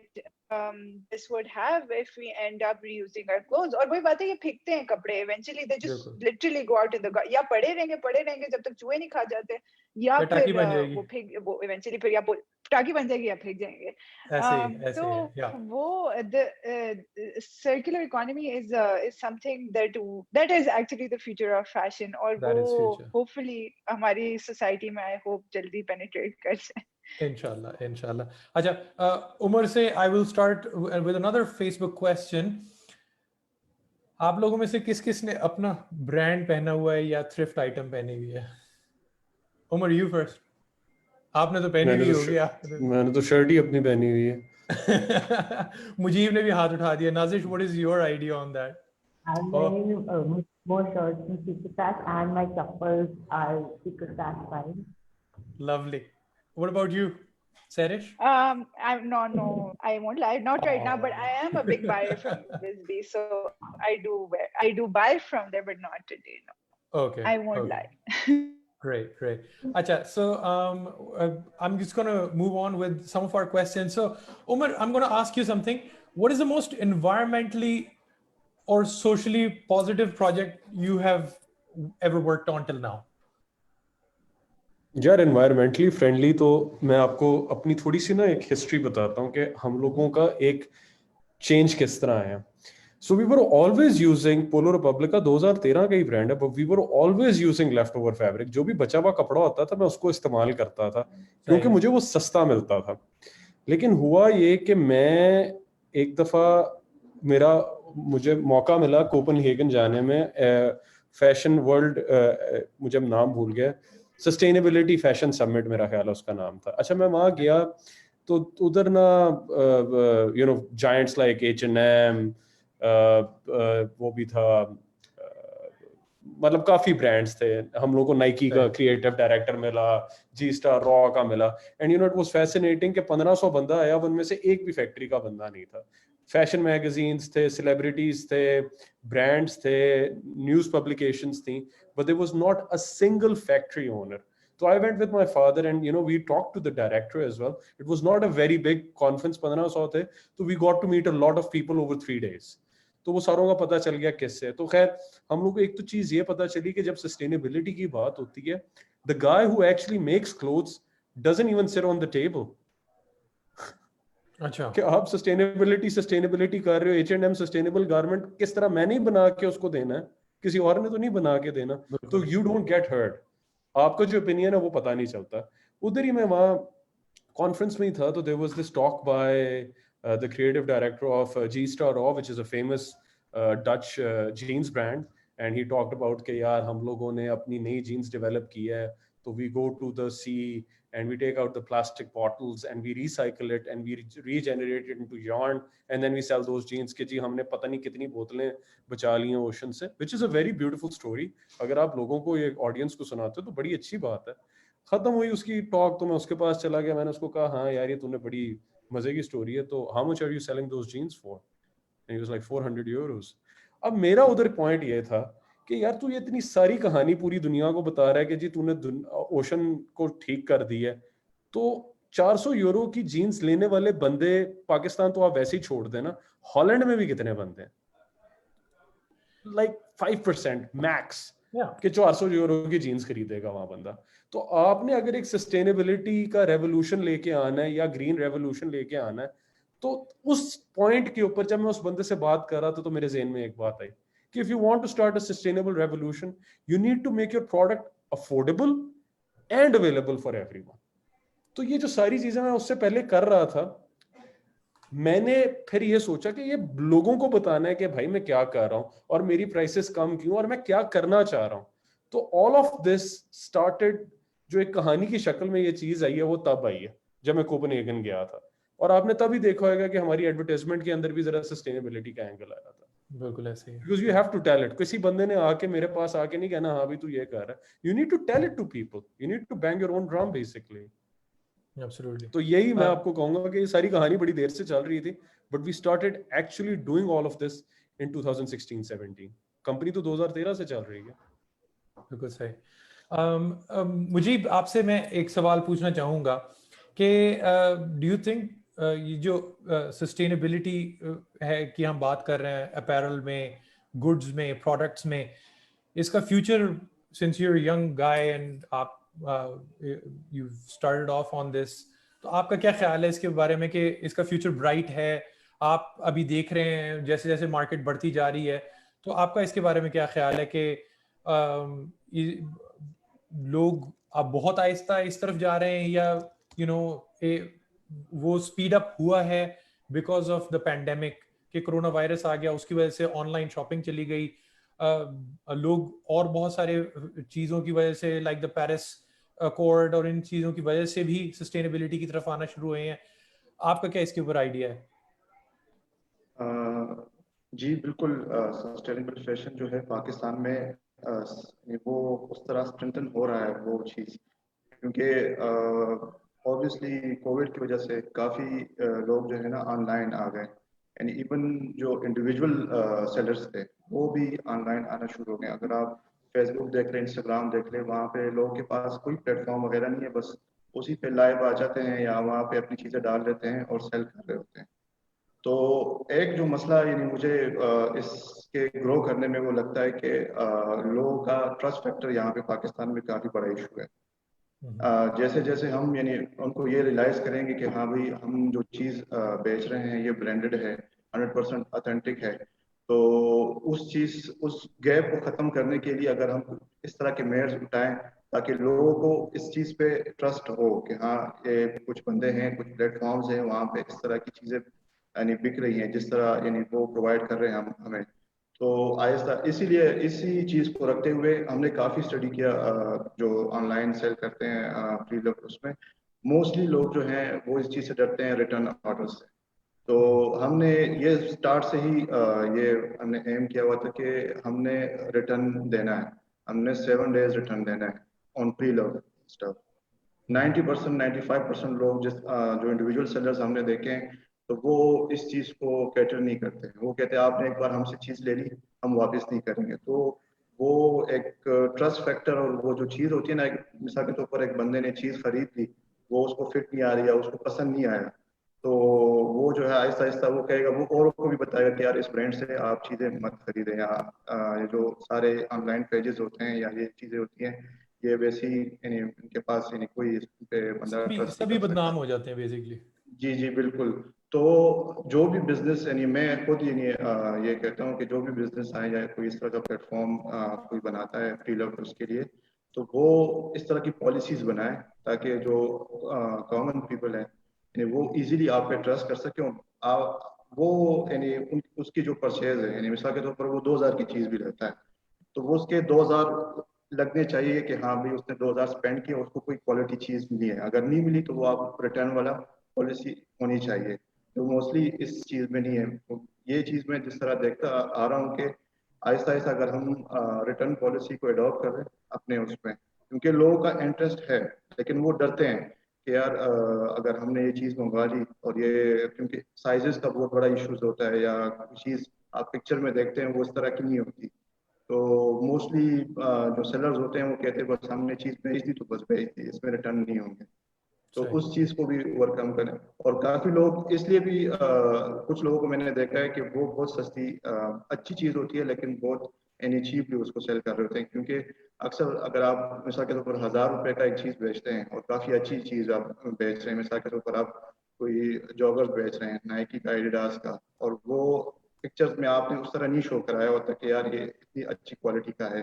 this would have if we end up reusing our clothes. और वही बात है, ये फेंकते हैं कपड़े, eventually they just literally go out in the या पड़े रहेंगे जब तक चूहे नहीं खा जाते, या फिर वो eventually फिर या टाकी बन जाएगी या फेंक जाएंगे. So वो the circular economy is something that is actually the future of fashion, और वो hopefully हमारी society में I hope जल्दी penetrate कर जाए. Inshallah. Acha, Umar say, I will start with another Facebook question. आप लोगों में से किसने अपना ब्रांड पहना हुआ है या थ्रिफ्ट आइटम पहनी हुई है? Umar, you first. आपने तो पहनी हुई होगी. मैंने तो शर्ट ही अपनी पहनी हुई है. मुजीब ने भी हाथ उठा दिया. Nazish, what is your idea on that? I'm wearing more shirts and secret stash, and my chappals are secret stash fine. Lovely. What about you, Sarish? I'm no, I won't lie, not right now, but I am a big buyer from Bisbee, so I do buy from there, but not today. No. Okay. I won't lie. Great. Acha, so I'm just gonna move on with some of our questions. So, Umar, I'm gonna ask you something. What is the most environmentally or socially positive project you have ever worked on till now? यार environmentally friendly तो मैं आपको अपनी थोड़ी सी ना एक history बताता हूँ कि हम लोगों का एक चेंज किस तरह आया. So we were always using Polo Republic का 2013 का ही ब्रांड है, but we were always using leftover fabric. जो भी बचा हुआ कपड़ा होता था मैं उसको इस्तेमाल करता था क्योंकि मुझे वो सस्ता मिलता था. लेकिन हुआ ये कि मैं एक दफा मुझे मौका मिला कोपनहेगन जाने में, फैशन वर्ल्ड, मुझे नाम भूल गया, सस्टेनेबिलिटी फैशन समिट मेरा ख्याल है उसका नाम था. अच्छा, मैं वहां गया तो उधर ना जायंट्स लाइक H&M, वो भी था, मतलब काफी ब्रांड्स थे. हम लोग को नाइकी का क्रिएटिव डायरेक्टर मिला, जी स्टार रॉ का मिला, एंड इट वाज फैसिनेटिंग कि 1500 बंदा आया, उनमें से एक भी फैक्ट्री का बंदा नहीं था. फैशन मैगजीन्स थे, सेलिब्रिटीज थे, ब्रांड्स थे, न्यूज पब्लिकेशंस थी, but there was not a single factory owner. So I went with my father and we talked to the director as well. It was not a very big conference, 1500 थे, so we got to meet a lot of people over 3 days. तो वो सारों का पता चल गया किससे. तो खैर हम लोग को एक तो चीज ये पता चली कि जब सस्टेनेबिलिटी की बात होती है, the guy who actually makes clothes doesn't even sit on the table. अच्छा, कि आप सस्टेनेबिलिटी कर रहे हो, H&M सस्टेनेबल गारमेंट किस तरह मैंने ही बना के उसको देना है, किसी और ने तो नहीं बना के देना, तो यू डोंट गेट हर्ट. आपका जो ओपिनियन है वो पता नहीं चलता. उधर ही मैं वहाँ कॉन्फ्रेंस में ही था, तो there was this talk by the creative director of G Star Raw, which is a famous Dutch jeans brand, and he talked about कि यार हम लोगों ने अपनी नई जीन्स डेवलप की है, तो we go to the sea and we take out the plastic bottles and we recycle it and we regenerate it into yarn and then we sell those jeans कि जी हमने पता नहीं कितनी बोतलें बचा ली हैं ओशन से, which is a very beautiful story. अगर आप लोगों को, ये ऑडियंस को सुनाते हो तो बड़ी अच्छी बात है. खत्म हुई उसकी टॉक तो मैं उसके पास चला गया. मैंने उसको कहा, हाँ यार ये तूने बड़ी मजे की स्टोरी है, तो how much are you selling those jeans for? And he was like 400 euros. अब मेरा उधर पॉइंट ये था कि यार तू ये इतनी सारी कहानी पूरी दुनिया को बता रहा है कि जी तूने ओशन को ठीक कर दी है, तो 400 यूरो की जीन्स लेने वाले बंदे पाकिस्तान तो आप वैसे ही छोड़ देना, हॉलैंड में भी कितने बंदे हैं? लाइक 5% मैक्स कि 400 यूरो की जीन्स खरीदेगा वहां बंदा. तो आपने अगर एक सस्टेनेबिलिटी का रेवोल्यूशन लेके आना है या ग्रीन रेवोल्यूशन लेके आना है, तो उस पॉइंट के ऊपर जब मैं उस बंदे से बात कर रहा था तो मेरे ज़हन में एक बात आई कि if you want to start a sustainable revolution, you need to make your product affordable and available for everyone. तो ये जो सारी चीजें मैं उससे पहले कर रहा था, मैंने फिर ये सोचा कि ये लोगों को बताना है कि भाई मैं क्या कर रहा हूँ और मेरी प्राइसेस कम क्यों और मैं क्या करना चाह रहा हूँ. तो ऑल ऑफ दिस स्टार्टेड, जो एक कहानी की शक्ल में ये चीज आई है वो तब आई है जब मैं कोपेनहेगन गया था, और आपने तभी देखा होगा कि हमारी एडवर्टाइजमेंट के अंदर भी जरा सस्टेनेबिलिटी का एंगल आया था। बिल्कुल ऐसे ही। Because you have to tell it, किसी बंदे ने आके मेरे पास आके नहीं कहना हाँ भाई तू ये कर रहा है, you need to tell it to people, you need to bang your own drum basically. Absolutely. तो यही मैं आपको कहूंगा कि ये सारी कहानी बड़ी देर से चल रही थी, but we started actually doing all of this in 2016-17। Company तो 2013 से चल रही है। बिल्कुल सही। मुझे आपसे मैं एक सवाल पूछना चाहूँगा कि डू यू थिंक ये जो सस्टेनेबिलिटी है कि हम बात कर रहे हैं अपैरल में, गुड्स में, प्रोडक्ट्स में, इसका future, since you are young guy and आप you started off on this, तो आपका क्या ख्याल है इसके बारे में कि इसका फ्यूचर ब्राइट है? आप अभी देख रहे हैं जैसे जैसे मार्केट बढ़ती जा रही है, तो आपका इसके बारे में क्या ख्याल है कि लोग अब बहुत आहिस्ता इस तरफ जा रहे हैं, या यू नो वो स्पीड अप हुआ है बिकॉज ऑफ द पैंडेमिक कि कोरोना वायरस आ गया, उसकी वजह से ऑनलाइन शॉपिंग चली गई, लोग और बहुत सारे चीज़ों की वजह से लाइक द पेरिस अकॉर्ड और इन चीज़ों की वजह से भी सस्टेनेबिलिटी की तरफ आना शुरू हुए हैं? आपका क्या इसके ऊपर आइडिया है? जी बिल्कुल, सस्टेनेबल फैशन जो है पाकिस्तान में वो उस तरह स्ट्रेंथन हो रहा है वो चीज़, क्योंकि ऑब्वियसली कोविड की वजह से काफ़ी लोग जो है ना ऑनलाइन आ गए, एंड इवन जो इंडिविजुअल सेलर्स थे वो भी ऑनलाइन आना शुरू हो गए। अगर आप फेसबुक देख लें, इंस्टाग्राम देख लें, वहाँ पे लोगों के पास कोई प्लेटफॉर्म वगैरह नहीं है, बस उसी पे लाइव आ जाते हैं या वहाँ पे अपनी चीज़ें डाल देते हैं और सेल कर रहे होते हैं। तो एक जो मसला यानी मुझे इसके ग्रो करने में वो लगता है कि लोगों का ट्रस्ट फैक्टर यहाँ पे पाकिस्तान में काफ़ी बड़ा इशू है। जैसे जैसे हम यानी उनको ये रियलाइज करेंगे कि हाँ भाई हम जो चीज़ बेच रहे हैं ये ब्रांडेड है, 100% ऑथेंटिक है, तो उस गैप को ख़त्म करने के लिए अगर हम इस तरह के मेयर्स उठाएं ताकि लोगों को इस चीज़ पे ट्रस्ट हो कि हाँ ये कुछ बंदे हैं, कुछ प्लेटफॉर्म्स हैं वहाँ पे इस तरह की चीज़ें यानी बिक रही हैं जिस तरह यानी वो प्रोवाइड कर रहे हैं हम हमें। तो आहिस्ता इसीलिए इसी चीज़ को रखते हुए हमने काफ़ी स्टडी किया, जो ऑनलाइन सेल करते हैं फ्रीलर, उसमें मोस्टली लोग जो हैं वो इस चीज़ से डरते हैं रिटर्न ऑर्डर से। तो हमने ये स्टार्ट से ही ये हमने एम किया हुआ था कि हमने रिटर्न देना है, हमने 7 days रिटर्न देना है ऑन प्री लव स्टफ। 90% 95% लोग जो इंडिविजुअल सेलर्स हमने देखे हैं तो वो इस चीज़ को कैटर नहीं करते हैं। वो कहते हैं आपने एक बार हमसे चीज़ ले ली हम वापस नहीं करेंगे। तो वो एक ट्रस्ट फैक्टर, और वो जो चीज़ होती है ना, मिसाल के तौर पर एक बंदे ने चीज़ खरीद ली, वो उसको फिट नहीं आ रही है, उसको पसंद नहीं आया, तो वो जो है आहिस्ता आहिस्ता वो कहेगा, वो औरों को भी बताएगा कि यार इस ब्रांड से आप चीज़ें मत खरीदें, या ये जो सारे ऑनलाइन पेजेस होते हैं या ये चीज़ें होती हैं ये वैसी यानी इनके पास यानी कोई इस पे बंदा सभी ट्रस्ट नहीं सभी कर बदनाम सकता। हो जाते हैं बेसिकली। जी जी बिल्कुल। तो जो भी बिजनेस यानी मैं खुद यानी ये कहता हूँ कि जो भी बिजनेस आए या कोई इस तरह का प्लेटफॉर्म कोई बनाता है फ्री लवर्स के लिए, तो वो इस तरह की पॉलिसीज बनाए ताकि जो कॉमन पीपल है यानी वो इजीली आप पे ट्रस्ट कर सके। वो यानी उसकी जो परचेज है यानी मिसाल के तौर पर वो 2000 की चीज़ भी रहता है, तो वो उसके 2000 लगने चाहिए कि हाँ भाई उसने 2000 स्पेंड किया, उसको कोई क्वालिटी चीज़ मिली है। अगर नहीं मिली तो वो आप रिटर्न वाला पॉलिसी होनी चाहिए, तो मोस्टली इस चीज़ में नहीं है। तो ये चीज़ मैं जिस तरह देखता आ रहा हूँ कि आहिस्ता आहिस्ता अगर हम रिटर्न पॉलिसी को अडॉप्ट करें अपने उसमें, क्योंकि लोगों का इंटरेस्ट है लेकिन वो डरते हैं कि यार अगर हमने ये चीज़ मंगवा ली और ये, क्योंकि साइजेस का बहुत बड़ा इश्यूज होता है या चीज़ आप पिक्चर में देखते हैं वो इस तरह की नहीं होती। तो मोस्टली जो सेलर्स होते हैं वो कहते हैं बस हमने चीज़ भेज दी तो बस भेज दी, इसमें रिटर्न नहीं होंगे। तो सही। उस चीज़ को भी ओवरकम करें। और काफ़ी लोग इसलिए भी कुछ लोगों को मैंने देखा है कि वो बहुत सस्ती अच्छी चीज़ होती है लेकिन बहुत यानी चीपली उसको सेल कर रहे होते हैं, क्योंकि अक्सर अगर आप मिसाल के तौर पर 1000 रुपये का एक चीज़ बेचते हैं और काफ़ी अच्छी चीज़ आप बेच रहे हैं, मिसाल के तौर पर आप कोई जॉगर्स बेच रहे हैं नाइकी का, एडिडास का, और वो पिक्चर्स में आपने उस तरह नहीं शो कराया होता कि यार ये इतनी अच्छी क्वालिटी का है,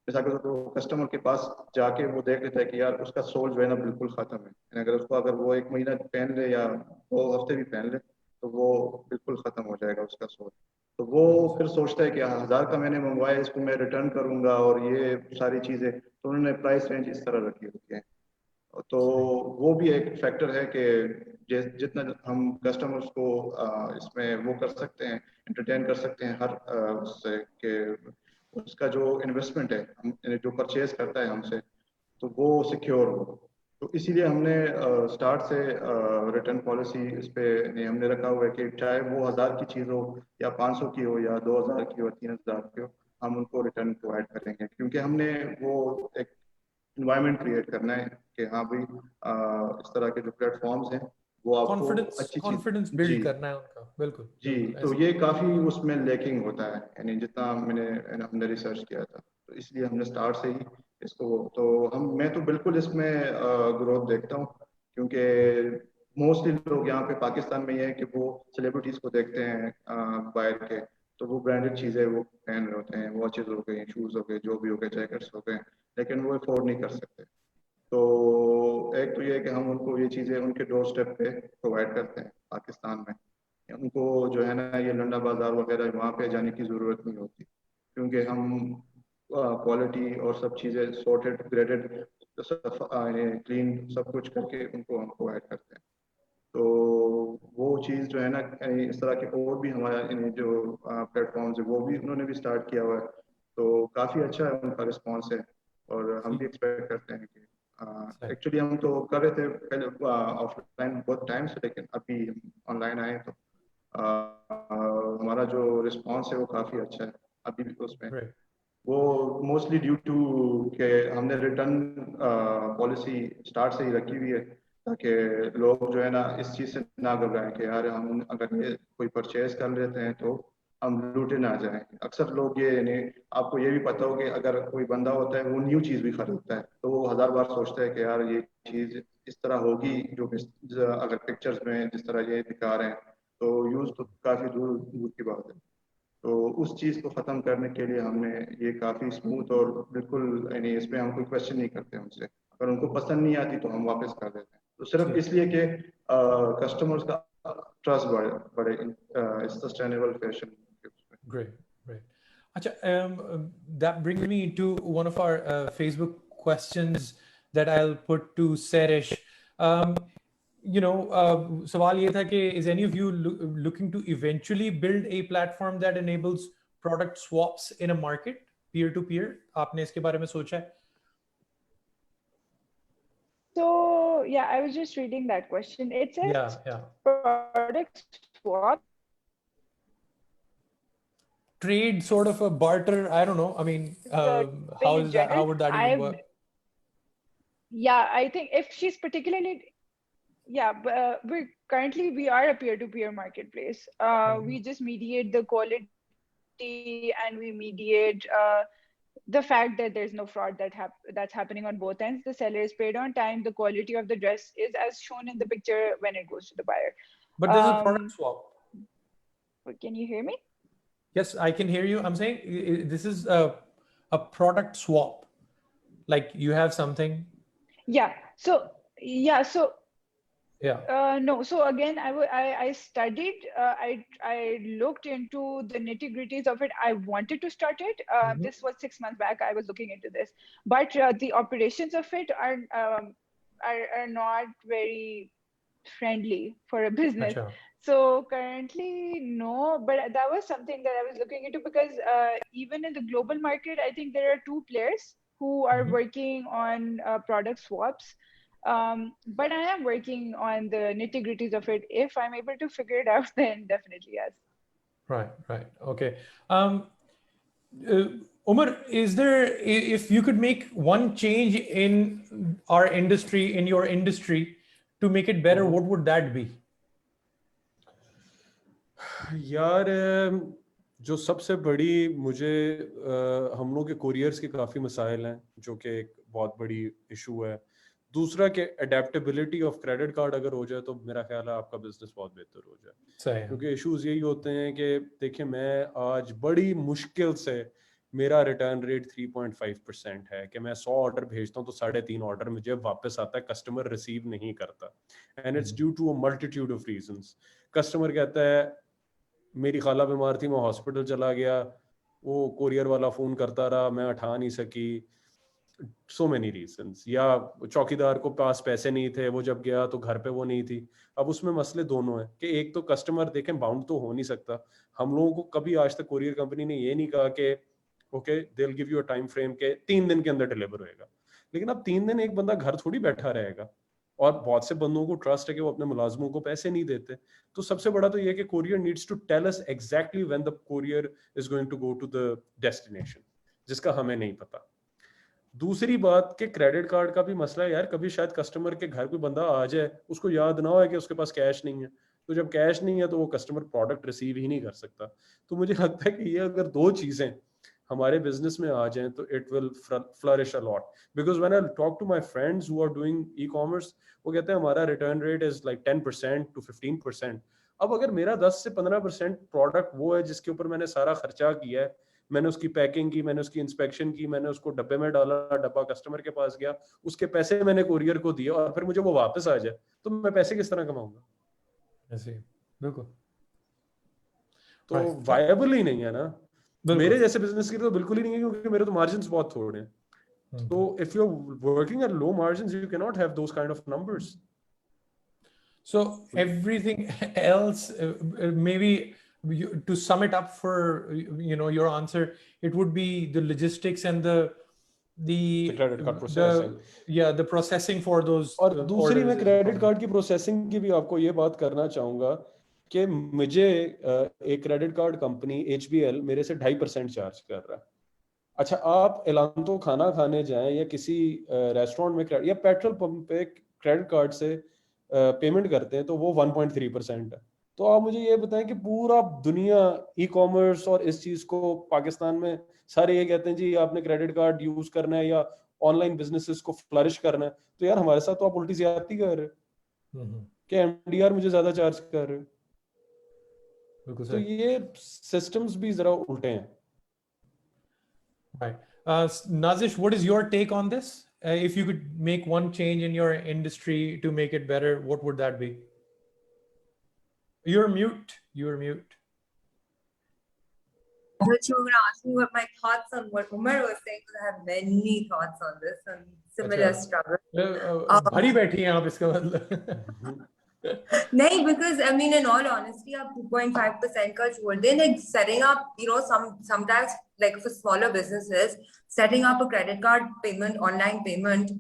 जैसा कि तो कस्टमर के पास जाके वो देख लेता है कि यार उसका सोल जो है ना बिल्कुल खत्म है, यानी अगर वो 1 महीना पहन ले या 2 हफ्ते भी पहन ले तो वो बिल्कुल खत्म हो जाएगा उसका सोल। तो वो फिर सोचता है कि 1000 का मैंने मंगवाया, इसको मैं रिटर्न करूंगा और ये सारी चीजें, तो उन्होंने प्राइस रेंज इस तरह रखी होती है। तो वो भी एक फैक्टर है कि जितना हम कस्टमर्स को इसमें वो कर सकते हैं, एंटरटेन कर सकते हैं हर उससे कि उसका जो इन्वेस्टमेंट है, हम जो परचेज करता है हमसे, तो वो सिक्योर हो। तो इसीलिए हमने स्टार्ट से रिटर्न पॉलिसी इस पे हमने रखा हुआ है कि चाहे वो 1000 की चीज़ हो या 500 की हो या 2000 की हो, 3000 की हो, हम उनको रिटर्न प्रोवाइड करेंगे, क्योंकि हमने वो एक इन्वायरमेंट क्रिएट करना है कि हाँ भाई इस तरह के जो प्लेटफॉर्म्स हैं वो आपको कॉन्फिडेंस अच्छी चीज। कॉन्फिडेंस जी बिल्ड करना है उनका, बिल्कुल जी, बिल्कुल तो ऐसे। ये काफी उसमें लैकिंग होता है, यानी जितना हमने रिसर्च किया था, तो इसलिए हमने स्टार्ट से ही इसको, तो मैं तो बिल्कुल इसमें ग्रोथ देखता हूँ, क्योंकि मोस्टली लोग यहाँ पे पाकिस्तान में ये है कि वो सेलिब्रिटीज को देखते हैं बाहर के, तो वो ब्रांडेड चीजें वो पहन रहे होते हैं, वॉचेज हो गए, शूज हो गए, जो भी हो गए, जैकेट्स हो गए, लेकिन वो अफोर्ड नहीं कर सकते। तो एक तो ये है कि हम उनको ये चीज़ें उनके डोर स्टेप पे प्रोवाइड करते हैं पाकिस्तान में। उनको जो है ना, ये लंडा बाजार वगैरह वहाँ पे जाने की ज़रूरत नहीं होती, क्योंकि हम क्वालिटी और सब चीज़ें सॉर्टेड, ग्रेडेड, क्लीन सब कुछ करके उनको हम प्रोवाइड करते हैं। तो वो चीज़ जो है ना, इस तरह के और भी हमारा जो प्लेटफॉर्म्स है वो भी उन्होंने भी स्टार्ट किया हुआ है, तो काफ़ी अच्छा है उनका रिस्पॉन्स है। और हम भी एक्सपेक्ट करते हैं कि सही। एक्चुअली हम तो कर रहे थे पहले ऑफलाइन बहुत टाइम से, लेकिन अभी हम ऑनलाइन आए तो हमारा जो रिस्पॉन्स है वो काफ़ी अच्छा है अभी भी उसमें। Right. वो मोस्टली ड्यू टू के हमने रिटर्न पॉलिसी स्टार्ट से ही रखी हुई है, ताकि लोग जो है ना इस चीज़ से ना घबराएं कि यार हम अगर ये कोई परचेज कर लेते हैं तो हम लूटे ना जाएं। अक्सर लोग ये यानी, आपको ये भी पता हो कि अगर कोई बंदा होता है वो न्यू चीज़ भी खरीदता है तो वो 1000 बार सोचता है कि यार ये चीज़ इस तरह होगी अगर पिक्चर्स में जिस तरह ये दिखा रहे हैं, तो यूज़ तो काफ़ी दूर दूर की बात है। तो उस चीज़ को ख़त्म करने के लिए हमने ये काफ़ी स्मूथ और बिल्कुल, यानी इसमें हम कोई क्वेश्चन नहीं करते उनसे, अगर उनको पसंद नहीं आती तो हम वापस कर देते हैं, तो सिर्फ इसलिए कि कस्टमर्स का ट्रस्ट बढ़े बढ़े इस sustainable fashion. Great, great. Acha, that brings me to one of our Facebook questions that I'll put to Serish. सवाल ये था कि is any of you looking to eventually build a platform that enables product swaps in a market, peer to peer? आपने इसके बारे में सोचा है? So yeah, I was just reading that question. It says product swap. Trade, sort of a barter. I don't know. I mean, how is that? How would that even work? Yeah, I think if she's particularly, yeah, we are a peer-to-peer marketplace. We just mediate the quality and we mediate the fact that there's no fraud that's happening on both ends. The seller is paid on time. The quality of the dress is as shown in the picture when it goes to the buyer. But there's a product swap. Can you hear me? Yes, I can hear you. I'm saying this is a product swap. Like you have something. Yeah. So yeah. No. So again, I studied. I looked into the nitty-gritties of it. I wanted to start it. This was 6 months back. I was looking into this, but the operations of it are not very friendly for a business. Achha. So currently, no. But that was something that I was looking into, because even in the global market, I think there are 2 players who are working on product swaps. But I am working on the nitty-gritties of it. If I'm able to figure it out, then definitely yes. Right. Okay. Umar, if you could make one change in our industry, in your industry, to make it better, what would that be? यार जो सबसे बड़ी मुझे हम लोग के couriers के काफ़ी मसाइल हैं, जो कि एक बहुत बड़ी इशू है। दूसरा कि अडेप्टेबिलिटी ऑफ क्रेडिट कार्ड अगर हो जाए तो मेरा ख्याल है आपका बिजनेस बहुत बेहतर हो जाए। सही है। क्योंकि इश्यूज यही होते हैं कि देखिए, मैं आज बड़ी मुश्किल से, मेरा रिटर्न रेट 3.5% है कि मैं 100 ऑर्डर भेजता हूँ तो 3.5 ऑर्डर मुझे वापस आता है, कस्टमर रिसीव नहीं करता। And it's due to a multitude of reasons. Customer कहता है मेरी खाला बीमार थी, मैं हॉस्पिटल चला गया, वो कोरियर वाला फोन करता रहा, मैं उठा नहीं सकी, so many reasons. या चौकीदार को पास पैसे नहीं थे, वो जब गया तो घर पे वो नहीं थी. अब उसमें मसले दोनों हैं कि एक तो कस्टमर देखें बाउंड तो हो नहीं सकता. हम लोगों को कभी आज तक कोरियर कंपनी ने ये नहीं कहा कि okay they will give you a time frame के 3 दिन के अंदर डिलीवर होएगा. लेकिन अब 3 दिन एक बंदा घर थोड़ी बैठा रहेगा, और बहुत से बंदों को ट्रस्ट है कि वो अपने मुलाजमों को पैसे नहीं देते. तो सबसे बड़ा तो ये है कि courier needs to tell us exactly when the courier is going to go to the destination, जिसका हमें नहीं पता. दूसरी बात के क्रेडिट कार्ड का भी मसला है यार. कभी शायद कस्टमर के घर कोई बंदा आ जाए, उसको याद ना हो कि उसके पास कैश नहीं है, तो जब कैश नहीं है तो वो कस्टमर प्रोडक्ट रिसीव ही नहीं कर सकता. तो मुझे लगता है कि ये अगर दो चीजें हमारे बिजनेस में आ जाएं तो it will flourish a lot. Because when I talk to my friends who are doing e commerce, वो कहते हैं हमारा return rate is like 10% to 15%. अब अगर मेरा 10 से 15% प्रोडक्ट वो है जिसके ऊपर मैंने सारा खर्चा किया है, मैंने उसकी पैकिंग की, मैंने उसकी इंस्पेक्शन की, मैंने उसको डब्बे में डाला, डब्बा कस्टमर के पास गया, उसके पैसे मैंने कोरियर को दिए, और फिर मुझे वो वापस आ जाए, तो मैं पैसे किस तरह कमाऊंगा? ऐसे बिल्कुल. तो वायबल ही नहीं है ना. बिल्कुल. मेरे जैसे बिजनेस के लिए तो बिल्कुल ही नहीं है, क्योंकि मेरे तो मार्जिन्स बहुत थोड़े हैं. So if you're working at low margins, you cannot have those kind of numbers. So everything else, maybe to sum it up for your answer, it would be the logistics and the credit card processing. the processing for those. और दूसरी मैं credit card की processing की भी आपको ये बात करना चाहूंगा कि मुझे एक क्रेडिट कार्ड कंपनी HBL मेरे से 2.5% चार्ज कर रहा है. अच्छा, आप एलांतो खाना खाने जाएं या किसी रेस्टोरेंट में या पेट्रोल पंप पे क्रेडिट कार्ड से पेमेंट करते हैं तो वो 1.3% है. तो आप मुझे ये बताएं कि पूरा दुनिया ई कॉमर्स और इस चीज को पाकिस्तान में सारे ये कहते हैं जी आपने क्रेडिट कार्ड यूज करना है या ऑनलाइन बिजनेसेस को फ्लरिश करना है. तो यार हमारे साथ तो आप उल्टी ज्यादती कर रहे हो कि MDR मुझे ज्यादा चार्ज कर रहे हो. तो ये सिस्टम्स भी जरा उल्टे हैं. Right. Nazish, what is your take on this? If you could make one change in your industry to make it better, what would that be? You're mute. You're mute. I thought you were going to ask me what my thoughts on what Umar was saying, because I have many thoughts on this and similar struggles. Bhari बैठी हैं आप इसका मतलब. No, because I mean, in all honesty, आप 2.5% का छोड़ दें, like setting up, sometimes like for smaller businesses, setting up a credit card payment, online payment,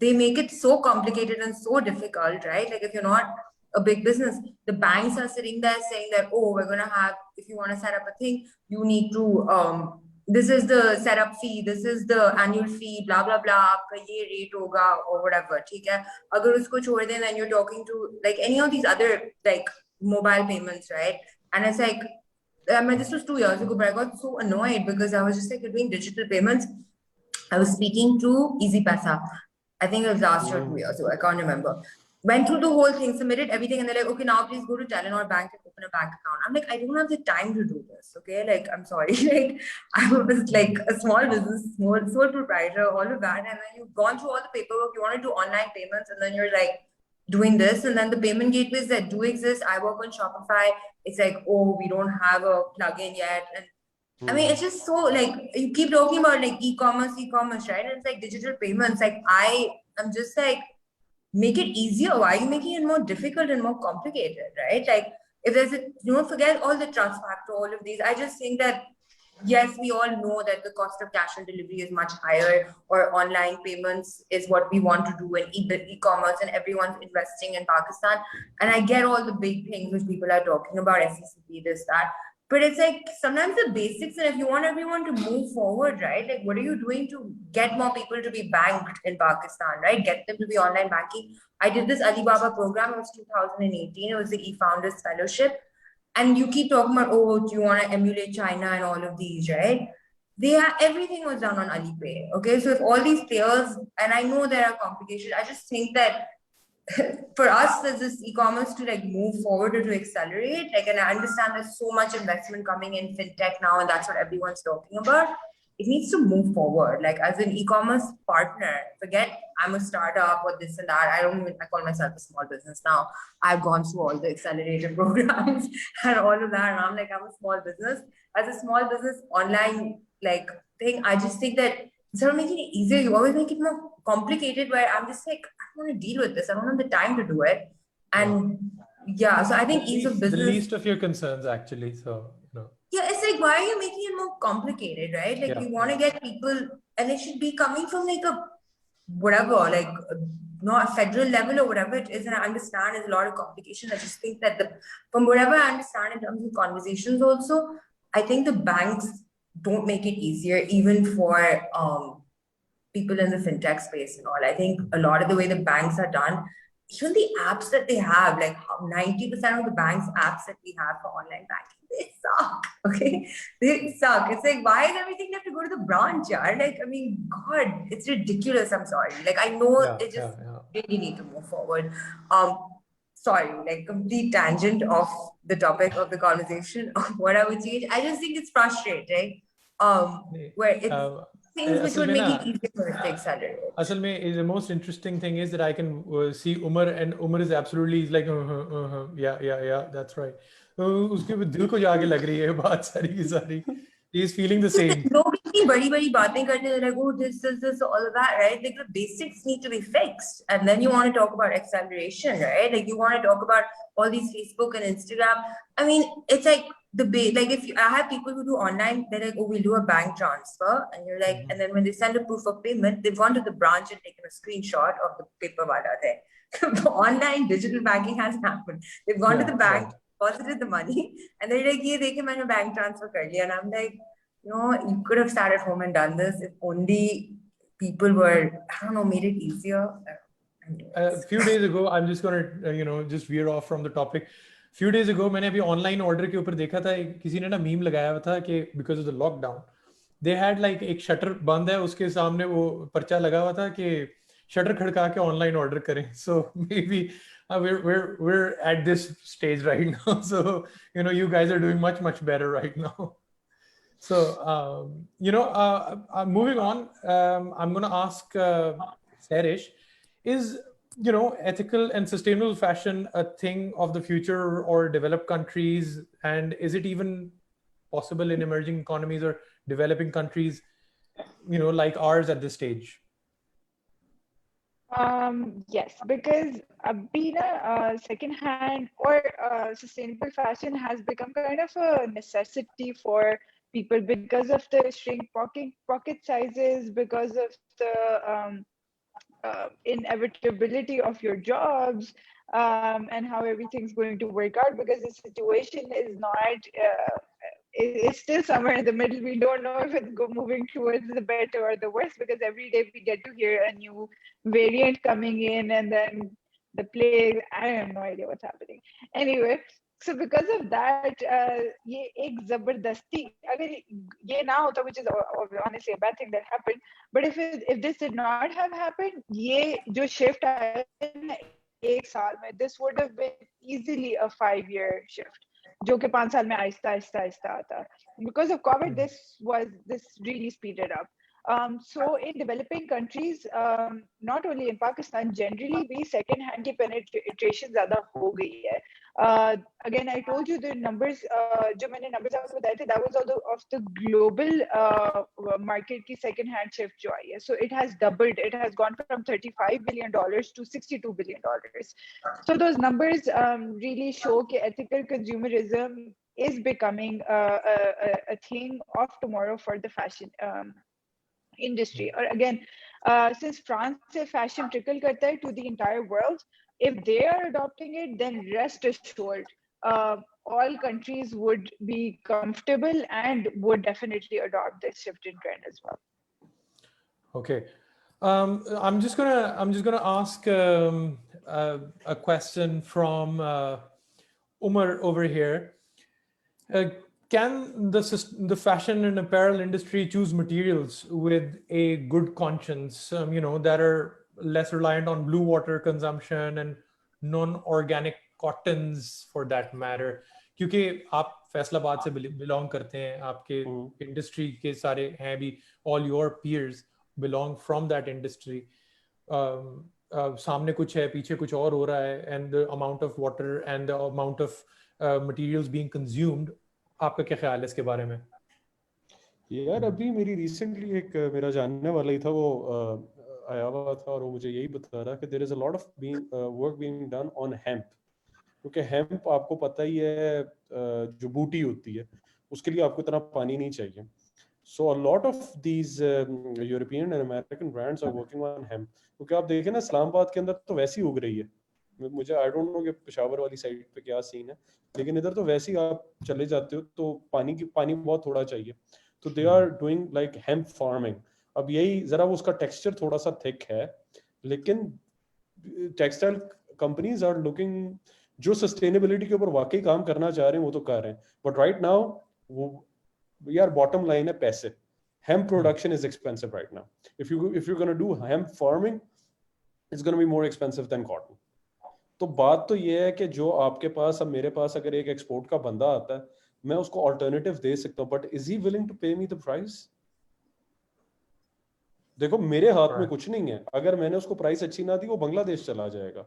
they make it so complicated and so difficult, right? Like if you're not a big business, the banks are sitting there saying that, oh, we're going to have, if you want to set up a thing, you need to, this is the setup fee, this is the annual fee, blah, blah, blah, आपका ये rate होगा or whatever, ठीक है? अगर उसको छोड़ दें, then you're talking to like any of these other like mobile payments, right? And it's like, this was 2 years ago, but I got so annoyed because I was just like, you're doing digital payments. I was speaking to EasyPaisa. I think it was last year or 2 years ago, I can't remember. Went through the whole thing, submitted everything, and they're like, okay, now please go to Telenor Bank and open a bank account. I'm like, I don't have the time to do this, okay? Like, I'm sorry. Like, I was like a small business, sole proprietor, all of that. And then you've gone through all the paperwork, you want to do online payments, and then you're like doing this. And then the payment gateways that do exist, I work on Shopify. It's like, oh, we don't have a plugin yet. And I mean, it's just so like, you keep talking about like e-commerce, right? And it's like digital payments. Like, I'm just like, make it easier. Why are you making it more difficult and more complicated, right? Like, if there's forget all the trust factor, all of these. I just think that, yes, we all know that the cost of cash on delivery is much higher, or online payments is what we want to do in e-commerce, and everyone's investing in Pakistan. And I get all the big things which people are talking about, FCCP, this, that. But it's like sometimes the basics, and if you want everyone to move forward, right? Like, what are you doing to get more people to be banked in Pakistan, right? Get them to be online banking. I did this Alibaba program. It was 2018. It was the eFounders Fellowship. And you keep talking about, oh, do you want to emulate China and all of these, right? Everything was done on Alipay. Okay, so if all these players, and I know there are complications, I just think that for us as this e-commerce to like move forward or to accelerate, like, and I understand there's so much investment coming in fintech now, and that's what everyone's talking about. It needs to move forward. Like, as an e-commerce partner, forget I'm a startup or this and that. I call myself a small business now. I've gone through all the accelerator programs and all of that. And I'm like, I'm a small business. As a small business online like thing, I just think that instead of making it easier, you always make it more complicated, where I'm just like, I don't want to deal with this. I don't have the time to do it. And yeah, so I think ease of business. The least of your concerns, actually. So, Yeah, it's like, why are you making it more complicated, right? Like, you want to get people, and it should be coming from like a whatever, like not a federal level or whatever it is. And I understand there's a lot of complications. I just think that from whatever I understand in terms of conversations, also, I think the banks don't make it easier, even for people in the fintech space and all. I think a lot of the way the banks are done, even the apps that they have, like 90% of the banks' apps that we have for online banking, they suck. Okay, they suck. It's like, why is everything have to go to the branch? Yeah? Like, I mean, God, it's ridiculous. I'm sorry. Like, I know it just really need to move forward. Sorry, like complete tangent of the topic of the conversation of what I would change. I just think it's frustrating. Where it's things which would make it easier for it to accelerate. Asal mein, the most interesting thing is that I can see Umar, and Umar is absolutely, he's like, yeah, that's right. Uske dil ko jaake lag rahi hai baat sari ki sari. He is feeling the same. Nobody badi baatein karte, they're like, oh, this, all of that, right? Like the basics need to be fixed. And then you want to talk about acceleration, right? Like you want to talk about all these Facebook and Instagram. I mean, it's like like I have people who do online, they're like, oh, we'll do a bank transfer. And you're like, and then when they send a proof of payment, they've gone to the branch and taken a screenshot of the paper wala there. Online digital banking hasn't happened. They've gone to the bank, deposited the money, and they're like, yeah, they can bank transfer kar liya. And I'm like, you could have sat at home and done this if only people were, I don't know, made it easier. A few days ago, I'm just going to, just veer off from the topic. Few days ago, मैंने अभी online order के ऊपर देखा था, किसी ने ना meme लगाया हुआ था कि because of the lockdown, they had like एक shutter बंद है, उसके सामने वो पर्चा लगा हुआ था कि shutter खड़का के online order करें. So maybe we're at this stage right now. So you guys are doing much better right now. So moving on, I'm going to ask Sarish, is ethical and sustainable fashion a thing of the future or developed countries? And is it even possible in emerging economies or developing countries, like ours at this stage? Yes, because being a second-hand or sustainable fashion has become kind of a necessity for people because of the shrink pocket sizes, because of the inevitability of your jobs, and how everything's going to work out, because the situation is not, it's still somewhere in the middle. We don't know if it's moving towards the better or the worse, because every day we get to hear a new variant coming in, and then the plague, I have no idea what's happening. Anyway, so because of that, ये एक जबरदस्ती, अगर ये ना होता, which is honestly a bad thing that happened, but if this did not have happened, ये जो shift आया एक साल में, this would have been easily a 5-year shift, जो कि 5 साल में आहिस्ता आता. Because of COVID, this really speeded up. So in developing countries, not only in Pakistan, generally भी second hand की penetration ज़्यादा हो गई है. Again, I told you the numbers, जो मैंने numbers आपको बताए थे, that was of the global market की second hand shift जो आई है. So it has doubled. It has gone from $35 billion to $62 billion. So those numbers really show that ethical consumerism is becoming a thing of tomorrow for the fashion industry. Or again, since France से fashion trickle करता है to the entire world, if they are adopting it, then rest assured, all countries would be comfortable and would definitely adopt this shift in trend as well. Okay, I'm just gonna ask a question from Umar over here. Can the fashion and apparel industry choose materials with a good conscience, that are less reliant on blue water consumption and non-organic cottons for that matter? क्योंकि आप फैसलाबाद से belong करते हैं, आपके industry के सारे हैं भी, all your peers belong from that industry. सामने कुछ है, पीछे कुछ और हो रहा है, and the amount of water and the amount of materials being consumed, आपका क्या ख्याल है इसके बारे में? यार अभी मेरी रिसेंटली एक मेरा जानने वाला ही था, वो आया हुआ था और वो मुझे यही बता रहा कि there is a lot of work being done on hemp, क्योंकि हेम्प आपको पता ही है जो बूटी होती है उसके लिए आपको इतना पानी नहीं चाहिए. So a lot of these European and American brands are working on hemp, क्योंकि आप देखें ना इस्लामाबाद के अंदर तो वैसी उग रही है. मुझे आई डोंट नो कि पेशावर वाली साइड पे क्या सीन है, लेकिन इधर तो वैसे ही आप चले जाते हो तो पानी बहुत थोड़ा चाहिए. तो they are doing like hemp farming. अब यही जरा वो उसका टेक्सचर थोड़ा सा थिक है, लेकिन टेक्सटाइल कंपनीज आर लुकिंग, जो सस्टेनेबिलिटी के ऊपर वाकई काम करना चाह रहे हैं वो तो कर रहे हैं. बट राइट नाउ वो यार बॉटम लाइन है पैसे. Hemp production is expensive right now. If you're going to do hemp farming, it's going to be more expensive than cotton. तो बात तो ये है कि जो आपके पास, अब मेरे पास अगर एक एक्सपोर्ट का बंदा आता है, मैं उसको अल्टरनेटिव दे सकता हूँ, but is he willing to pay me the price? देखो मेरे हाथ में कुछ नहीं है. अगर मैंने उसको प्राइस अच्छी ना दी, वो बांग्लादेश चला जाएगा,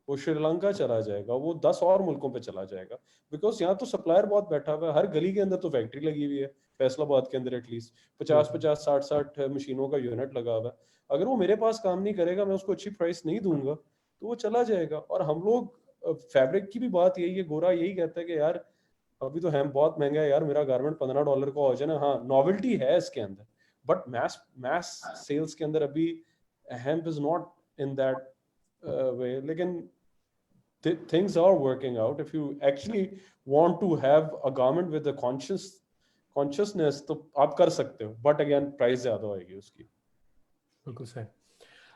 वो श्रीलंका चला जाएगा, वो 10 और मुल्कों पे चला जाएगा, बिकॉज यहाँ तो सप्लायर बहुत बैठा हुआ है. हर गली के अंदर तो फैक्ट्री लगी हुई है. फैसलाबाद के अंदर एटलीस्ट 50-50 60-60 मशीनों का यूनिट लगा हुआ है. अगर वो मेरे पास काम नहीं करेगा, मैं उसको अच्छी प्राइस नहीं दूंगा, तो वो चला जाएगा. और हम लोग फैब्रिक की भी बात यही है, गोरा यही कहता है कि यार अभी तो हेम्प बहुत महंगा है यार, मेरा गारमेंट $15 का हो जाए ना. हाँ नॉवेल्टी है इसके अंदर, बट मैस सेल्स के अंदर अभी hemp is not in that way. लेकिन things are working out. If you actually want to have a garment with a consciousness, तो आप कर सकते हो, but again price ज़्यादा होएगी उसकी. बिल्कुल सही.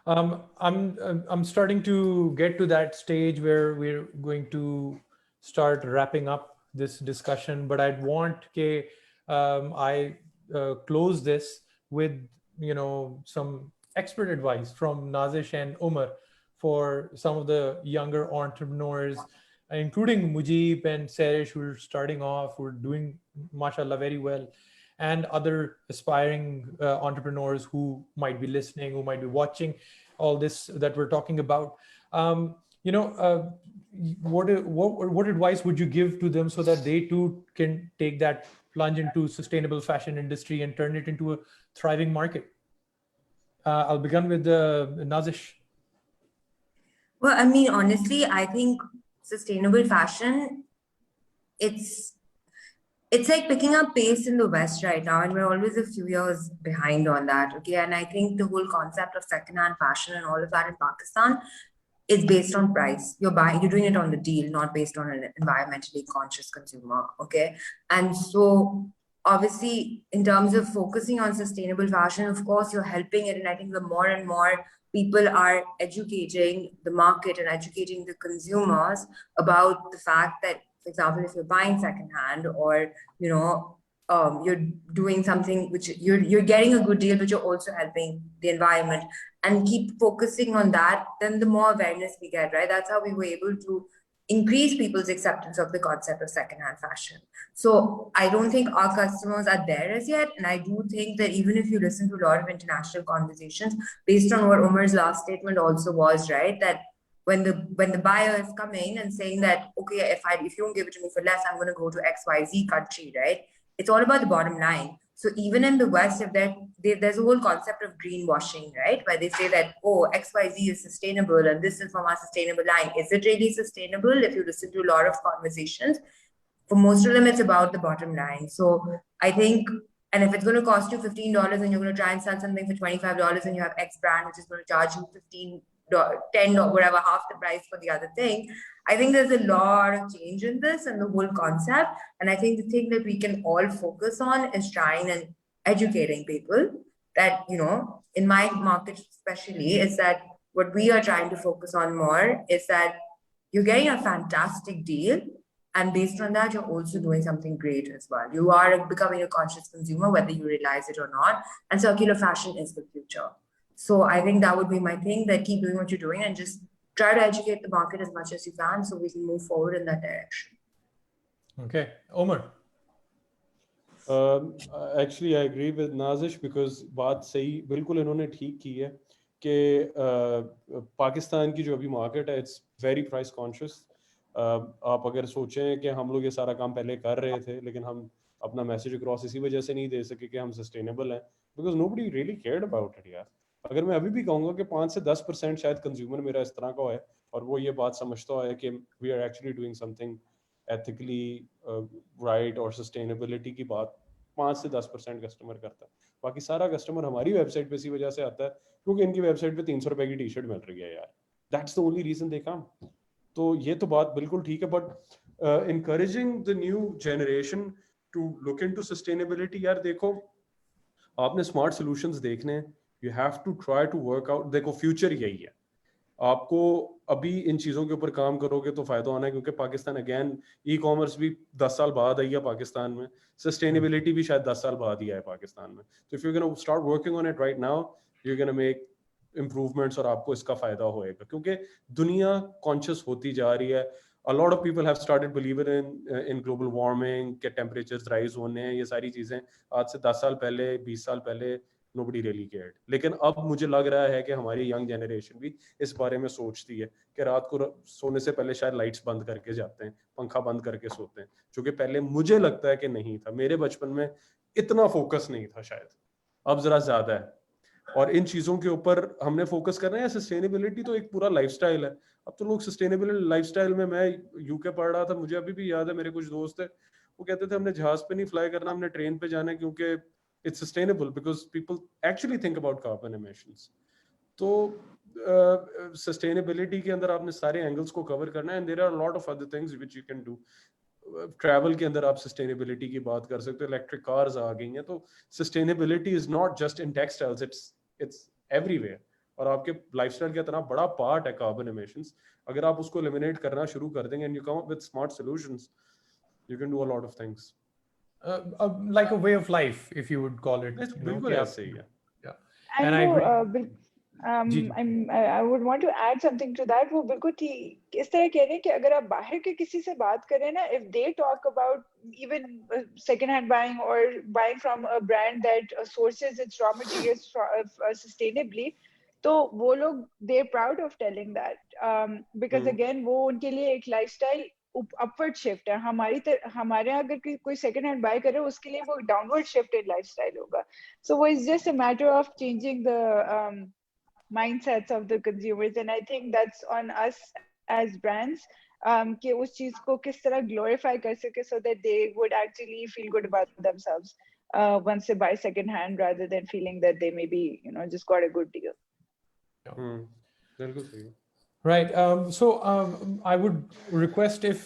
I'm starting to get to that stage where we're going to start wrapping up this discussion, but I'd want I close this with some expert advice from Nazish and Umar for some of the younger entrepreneurs, including Mujib and Serish, who are starting off, who are doing, mashallah, very well, and other aspiring entrepreneurs who might be listening, who might be watching all this that we're talking about. What advice would you give to them so that they too can take that plunge into sustainable fashion industry and turn it into a thriving market? I'll begin with Nazish. Well, I mean, honestly, I think sustainable fashion, it's like picking up pace in the West right now, and we're always a few years behind on that. Okay, and I think the whole concept of secondhand fashion and all of that in Pakistan is based on price. You're doing it on the deal, not based on an environmentally conscious consumer. Okay, and so obviously, in terms of focusing on sustainable fashion, of course, you're helping it, and I think the more and more people are educating the market and educating the consumers about the fact that, for example, if you're buying secondhand, or you're doing something which you're getting a good deal, but you're also helping the environment, and keep focusing on that, then the more awareness we get, right? That's how we were able to increase people's acceptance of the concept of secondhand fashion. So I don't think our customers are there as yet. And I do think that even if you listen to a lot of international conversations, based on what Umar's last statement also was, right, that when the buyer is coming and saying that, okay, if you don't give it to me for less, I'm going to go to XYZ country, right? It's all about the bottom line. So even in the West, if there's a whole concept of greenwashing, right? Where they say that, oh, XYZ is sustainable and this is from our sustainable line. Is it really sustainable? If you listen to a lot of conversations, for most of them, it's about the bottom line. So I think, and if it's going to cost you $15 and you're going to try and sell something for $25 and you have X brand, which is going to charge you $10 or whatever, half the price for the other thing, I think there's a lot of change in this and the whole concept. And I think the thing that we can all focus on is trying and educating people that, in my market especially, is that what we are trying to focus on more is that you're getting a fantastic deal. And based on that, you're also doing something great as well. You are becoming a conscious consumer, whether you realize it or not. And circular fashion is the future. So I think that would be my thing, that keep doing what you're doing and just try to educate the market as much as you can so we can move forward in that direction. Okay. Omar. Actually, I agree with Nazish because बात सही बिल्कुल इन्होंने ठीक की है. कि पाकिस्तान की जो अभी मार्केट है इट्स वेरी प्राइस कॉन्शियस। आप अगर सोचें कि हम लोग ये सारा काम पहले कर रहे थे लेकिन हम अपना मैसेज अक्रॉस इसी वजह से नहीं दे सके कि हम सस्टेनेबल हैं, because nobody really cared about it यार। अगर मैं अभी भी कहूँगा कि 5 से 10% शायद कंज्यूमर मेरा इस तरह का है और वो ये बात समझता है कि we are actually doing something ethically right और सस्टेनेबिलिटी की बात 5 से 10% कस्टमर करता है। बाकी सारा कस्टमर हमारी वेबसाइट पे इसी वजह से आता है क्योंकि इनकी वेबसाइट पे 300 रुपए की टी शर्ट मिल रही है यार। दैट्स द ओनली रीजन दे कम। तो ये तो बात बिल्कुल ठीक है, but encouraging the new generation to look into sustainability यार, देखो आपने स्मार्ट सॉल्यूशंस देखने हैं, you have to try to work out। देखो फ्यूचर यही है, आपको अभी इन चीज़ों के ऊपर काम करोगे तो फायदा होना है, क्योंकि पाकिस्तान अगेन ई कॉमर्स भी 10 साल बाद आई है पाकिस्तान में, सस्टेनेबिलिटी भी शायद 10 साल बाद ही आए पाकिस्तान में। तो if you gonna start working on it right now, you gonna make improvements और आपको इसका फायदा होएगा, क्योंकि दुनिया कॉन्शियस होती जा रही है। A lot of people have started believing in global warming, के temperatures rise होने हैं, ये सारी चीज़ें आज से 10 साल पहले 20 साल पहले nobody really cared। लेकिन अब मुझे लग रहा है कि हमारी यंग जनरेशन भी इस बारे में सोचती है कि रात को सोने से पहले शायद लाइट्स बंद करके जाते हैं, पंखा बंद करके सोते हैं, जो कि पहले मुझे लगता है कि नहीं था। मेरे बचपन में इतना फोकस नहीं था शायद, अब जरा ज्यादा है। और इन चीज़ों के ऊपर हमने फोकस करना है। सस्टेनेबिलिटी तो एक पूरा लाइफस्टाइल है। अब तो लोग सस्टेनेबल लाइफस्टाइल में, मैं यूके पढ़ रहा था, मुझे अभी भी याद है, मेरे कुछ दोस्त थे वो कहते थे हमने जहाज पे नहीं फ्लाई करना, हमने ट्रेन पे जाना है, क्योंकि it's sustainable because people actually think about carbon emissions. तो सस्टेनेबिलिटी के अंदर आपने सारे एंगल्स को कवर करना है, and there are lot of other things which you can do. Travel के अंदर आप सस्टेनेबिलिटी की बात कर सकते हो, इलेक्ट्रिक कार्स आ गई हैं, तो sustainability is not just in textiles, it's everywhere. और आपके लाइफस्टाइल का इतना बड़ा पार्ट है कार्बन एमिशंस। अगर आप उसको एलिमिनेट करना शुरू कर देंगे and you come up with smart solutions, you can do a lot of things. Like a way of life, if you would call it. It's बिल्कुल ऐसे ही है. Yeah. And I agree. I would want to add something to that. वो बिल्कुल ठीक इस तरह कह रहे हैं कि अगर आप बाहर के किसी से बात करें ना, if they talk about even second hand buying or buying from a brand that sources its raw materials sustainably, तो वो लोग they're proud of telling that because again वो उनके लिए एक lifestyle upward shift है। हमारे अगर कोई second hand buy करे उसके लिए वो downward shift in lifestyle होगा। So it's just a matter of changing the mindsets of the consumers, and I think that's on us as brands कि उस चीज को किस तरह glorify कर सके so that they would actually feel good about themselves once they buy second hand, rather than feeling that they maybe just got a good deal. बिल्कुल सही है. Right. So I would request if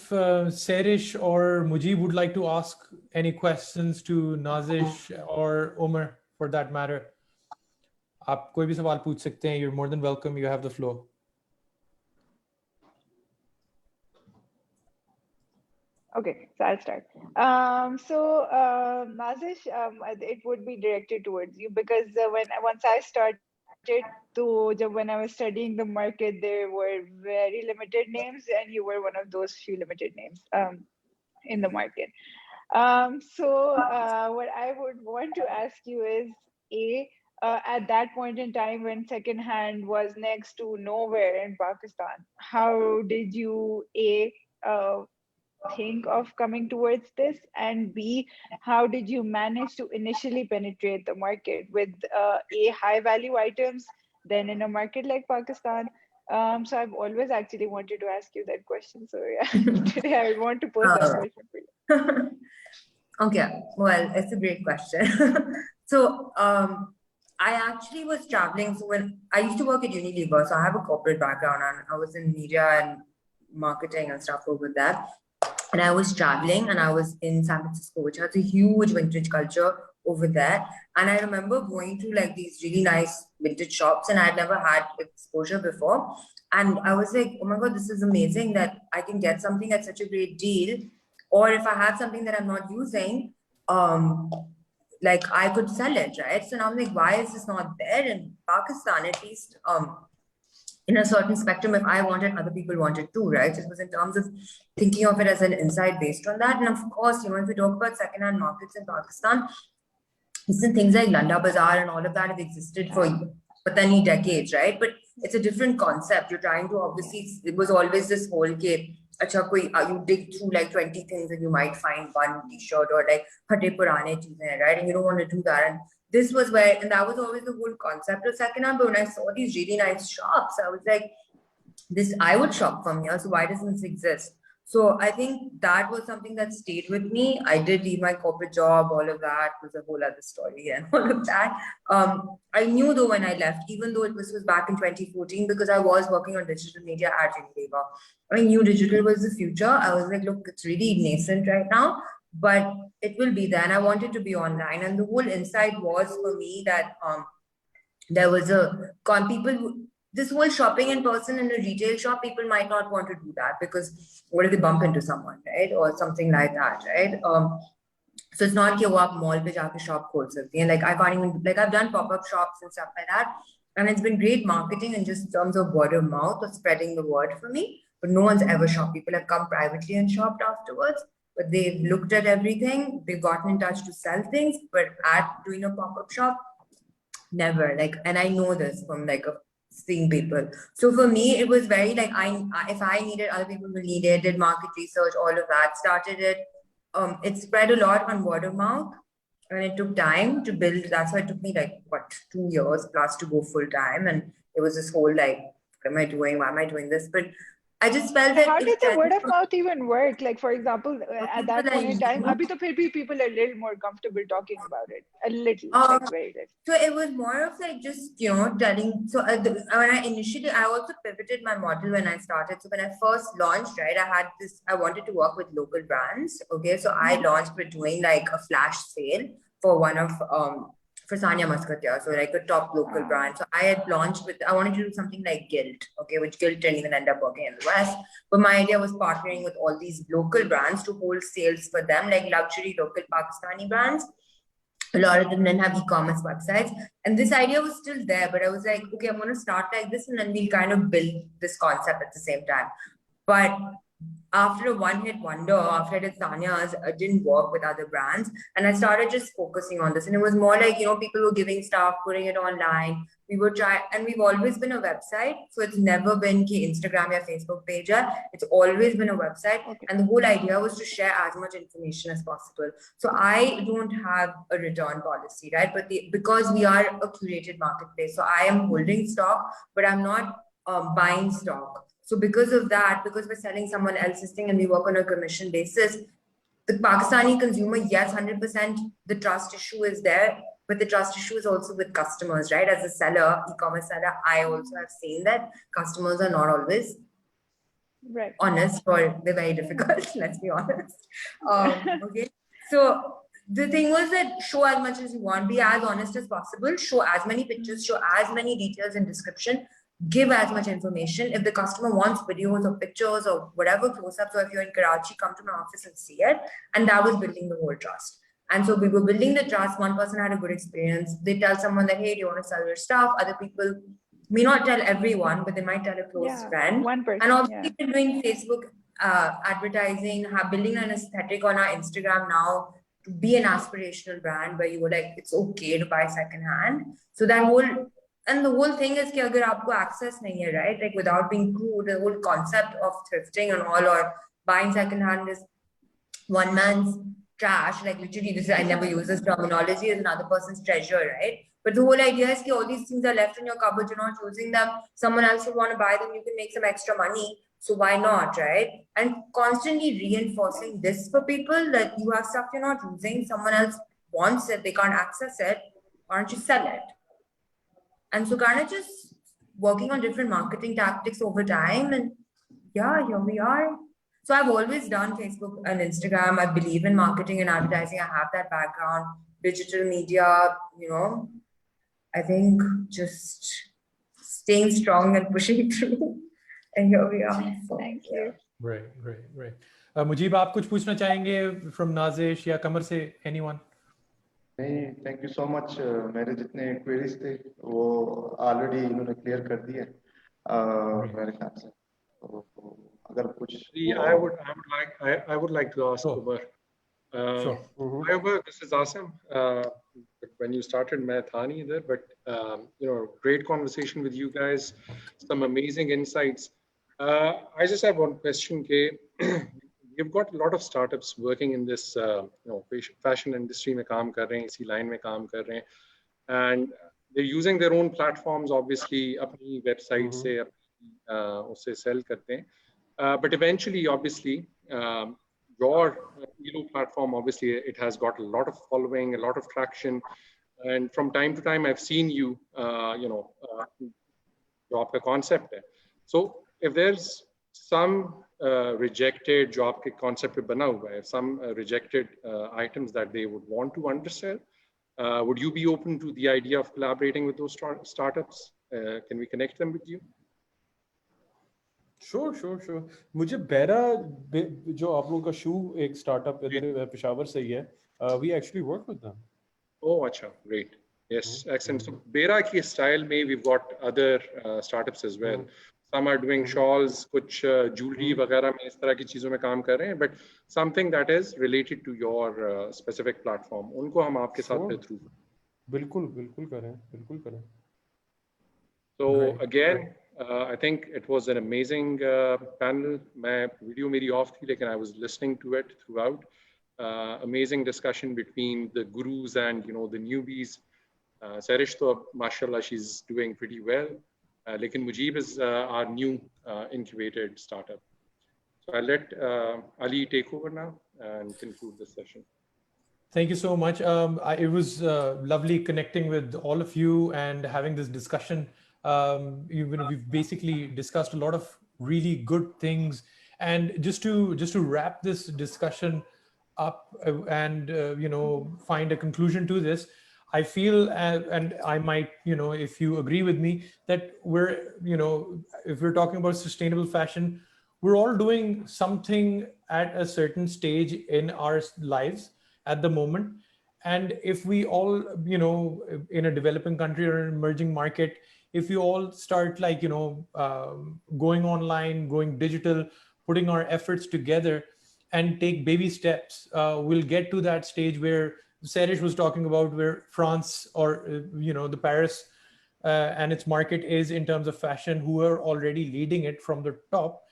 Serish or Mujib would like to ask any questions to Nazish or Umar for that matter. आप कोई भी सवाल पूछ सकते हैं. You're more than welcome. You have the floor. Okay, so I'll start. Nazish, it would be directed towards you because once I started, when I was studying the market, there were very limited names, and you were one of those few limited names in the market. What I would want to ask you is, at that point in time when secondhand was next to nowhere in Pakistan, how did you think of coming towards this, and B, how did you manage to initially penetrate the market with high value items, then in a market like Pakistan? So I've always actually wanted to ask you that question. So yeah, today I want to pose that question for you. Okay, well, it's a great question. So I actually was traveling. So when I used to work at Unilever, so I have a corporate background and I was in media and marketing and stuff over that. And I was traveling and I was in San Francisco, which has a huge vintage culture over there. And I remember going to like these really nice vintage shops, and I had never had exposure before. And I was like, oh my God, this is amazing that I can get something at such a great deal. Or if I have something that I'm not using, like I could sell it, right? So now I'm like, why is this not there in Pakistan? At least in a certain spectrum, if I want it, other people want it too, right? So it was in terms of thinking of it as an insight based on that. And of course, if we talk about secondhand markets in Pakistan, listen, things like Landa Bazaar and all of that have existed for patani decades, right? But it's a different concept. You're trying to obviously, it was always this whole game. You dig through like 20 things and you might find one t-shirt or like phate purane cheezein, right? And you don't want to do that. And this was where, and that was always the whole concept of secondhand. But when I saw these really nice shops, I was like, this, I would shop from here. So why doesn't this exist? So I think that was something that stayed with me. I did leave my corporate job, all of that was a whole other story and all of that. I knew though when I left, even though this was back in 2014, because I was working on digital media at Unilever, I knew digital was the future. I was like, look, it's really nascent right now, but it will be there. And I wanted to be online. And the whole insight was for me that there was this whole shopping in person in a retail shop, people might not want to do that because what if they bump into someone, right? Or something like that, right? So it's not that you up mall pe jaake shop khol sakti hain. Like I can't even, like I've done pop-up shops and stuff like that. And it's been great marketing and just in terms of word of mouth or spreading the word for me. But no one's ever shopped. People have come privately and shopped afterwards, but they've looked at everything. They've gotten in touch to sell things, but at doing a pop-up shop, never. Like, and I know this from like seeing people. So for me, it was very like, if I needed, other people will need it, did market research, all of that, started it. It spread a lot on word of mouth and it took time to build. That's why it took me like, 2 years plus to go full time. And it was this whole like, what am I doing? Why am I doing this? But I just felt that. How did the word of mouth even work? Like, for example, at that point in time, abhi to phir bhi people are a little more comfortable talking about it. A little, like very little. So it was more of like just, telling. So when I also pivoted my model when I started. So when I first launched, right, I wanted to work with local brands. Okay. So I launched with doing like a flash sale for one of, for Sanya Muscatia, so like a top local brand. So I had launched I wanted to do something like Guilt, okay, which Guilt didn't even end up working in the West. But my idea was partnering with all these local brands to hold sales for them, like luxury local Pakistani brands. A lot of them didn't have e-commerce websites. And this idea was still there, but I was like, okay, I'm going to start like this and then we'll kind of build this concept at the same time. But after a one-hit wonder, after I did Sanya's, I didn't work with other brands. And I started just focusing on this. And it was more like, people were giving stuff, putting it online. We were and we've always been a website. So it's never been Instagram or Facebook page. It's always been a website. Okay. And the whole idea was to share as much information as possible. So I don't have a return policy, right? But because we are a curated marketplace, so I am holding stock, but I'm not buying stock. So because of that, because we're selling someone else's thing and we work on a commission basis, the Pakistani consumer, yes, 100%, the trust issue is there, but the trust issue is also with customers, right? As a seller, e-commerce seller, I also have seen that customers are not always honest, or they're very difficult, let's be honest. Okay. So the thing was that show as much as you want, be as honest as possible, show as many pictures, show as many details in description, give as much information. If the customer wants videos or pictures or whatever close-ups, or if you're in Karachi, come to my office and see it. And that was building the whole trust. And so we were building the trust. One person had a good experience. They tell someone that, hey, do you want to sell your stuff? Other people may not tell everyone, but they might tell a close friend. One person, and obviously we're doing Facebook advertising, building an aesthetic on our Instagram now to be an aspirational brand where you were like, it's okay to buy secondhand. So that whole, and the whole thing is that if you access nahi hai, right? Like without being crude, the whole concept of thrifting and all, or buying secondhand is one man's trash. Like literally, this is, I never use this terminology, is another person's treasure, right? But the whole idea is that all these things are left in your cupboard, you're not using them. Someone else will want to buy them, you can make some extra money. So why not, right? And constantly reinforcing this for people, that you have stuff you're not using, someone else wants it, they can't access it, why don't you sell it? And so kind of just working on different marketing tactics over time. And yeah, here we are. So I've always done Facebook and Instagram. I believe in marketing and advertising. I have that background, digital media, I think just staying strong and pushing through. And here we are. So, thank you. Right. Mujib, आप कुछ पूछना चाहेंगे from Nazish या कमर से, anyone? नहीं, thank you so much. मेरे जितने queries थे वो ऑलरेडी इन्होंने क्लियर कर दिए मेरे ख्याल से. तो अगर कुछ I would like to ask Umar. Sure. Hi Umar, this is Asim. when you started, main tha nahi idhar, but you know, great conversation with you guys, some amazing insights. I just have one question, K. You've got a lot of startups working in this, you know, fashion industry mein kaam kar rahe hain, isi line mein kaam kar rahe hain, and they're using their own platforms, obviously, apni website se, usse sell karte hain. But eventually, obviously, your Elo platform, obviously, it has got a lot of following, a lot of traction, and from time to time, I've seen you, you know, जो आपका concept है. So if there's some rejected जो आपके concept पे बना हुआ है, some rejected items that they would want to undersell, would you be open to the idea of collaborating with those startups? Can we connect them with you? Sure. मुझे बेरा जो आप लोगों का शू एक स्टार्टअप इधर पेशावर से ही है, we actually work with them. Oh, acha, great. Yes, excellent. So Bera ki style mein, we've got other startups as well. Some are doing shawls, kuch jewelry वगैरह में इस तरह की चीजों में काम कर रहे हैं, but something that is related to your specific platform, उनको हम आपके साथ में through. बिल्कुल करें. So again, I think it was an amazing panel. My video मेरी off थी, लेकिन I was listening to it throughout. Amazing discussion between the gurus and, you know, the newbies. Sarish, to mashallah, she's doing pretty well. Lekin Mujib is our new incubated startup. So I'll let Ali take over now and conclude this session. Thank you so much. It was lovely connecting with all of you and having this discussion. We've basically discussed a lot of really good things. And just to wrap this discussion up and you know, find a conclusion to this, I feel, and I might, you know, if you agree with me, that we're, you know, if we're talking about sustainable fashion, we're all doing something at a certain stage in our lives at the moment. And if we all, you know, in a developing country or an emerging market, if we all start, like, you know, going online, going digital, putting our efforts together and take baby steps, we'll get to that stage where Sarish was talking about, where France or, you know, the Paris and its market is in terms of fashion, who are already leading it from the top.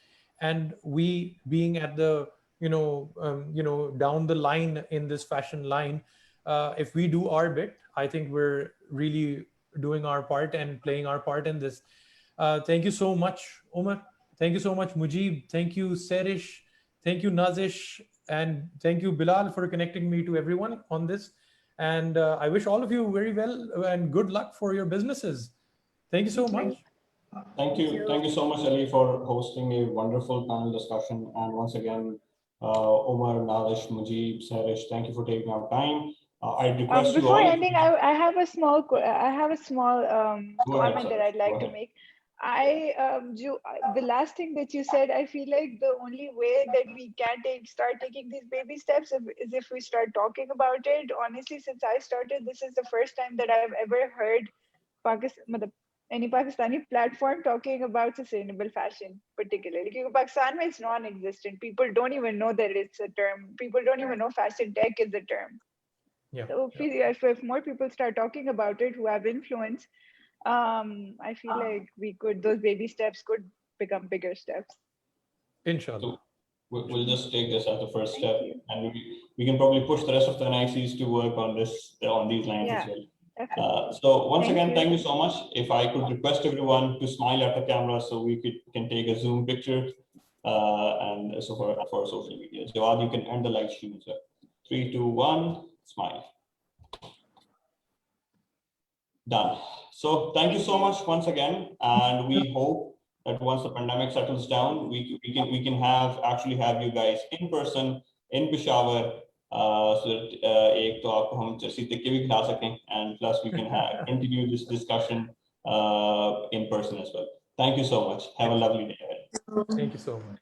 And we being at the, you know, down the line in this fashion line, if we do our bit, I think we're really doing our part and playing our part in this. Thank you so much, Omar. Thank you so much, Mujib. Thank you, Sarish. Thank you, Nazish. And thank you, Bilal, for connecting me to everyone on this. And I wish all of you very well and good luck for your businesses. Thank you so much. Thank you. Thank you so much, Ali, for hosting a wonderful panel discussion. And once again, Omar, Nazish, Mujib, Sarish, thank you for taking our time. I request you all. Before ending, I have a small comment that I'd like to make. The last thing that you said, I feel like the only way that we can start taking these baby steps is if we start talking about it. Honestly, since I started, this is the first time that I've ever heard any Pakistani platform talking about sustainable fashion, particularly. Because Pakistan, it's non-existent. People don't even know that it's a term. People don't even know fashion tech is a term. Yeah. So if more people start talking about it who have influence, I feel like those baby steps could become bigger steps. Inshallah. So we'll just take this as the first step, and we can probably push the rest of the NICs to work on this, on these lines as well. So once again, thank you so much. If I could request everyone to smile at the camera so we can take a Zoom picture, and so for social media. Jawad, you can end the live stream as well. 3, 2, 1, smile. Done. So thank you so much once again, and we hope that once the pandemic settles down, we can actually have you guys in person in Peshawar, so that ek to aapko hum charsi tikki bhi khila sakein, and plus we can continue this discussion in person as well. Thank you so much. Have a lovely day ahead. Thank you so much.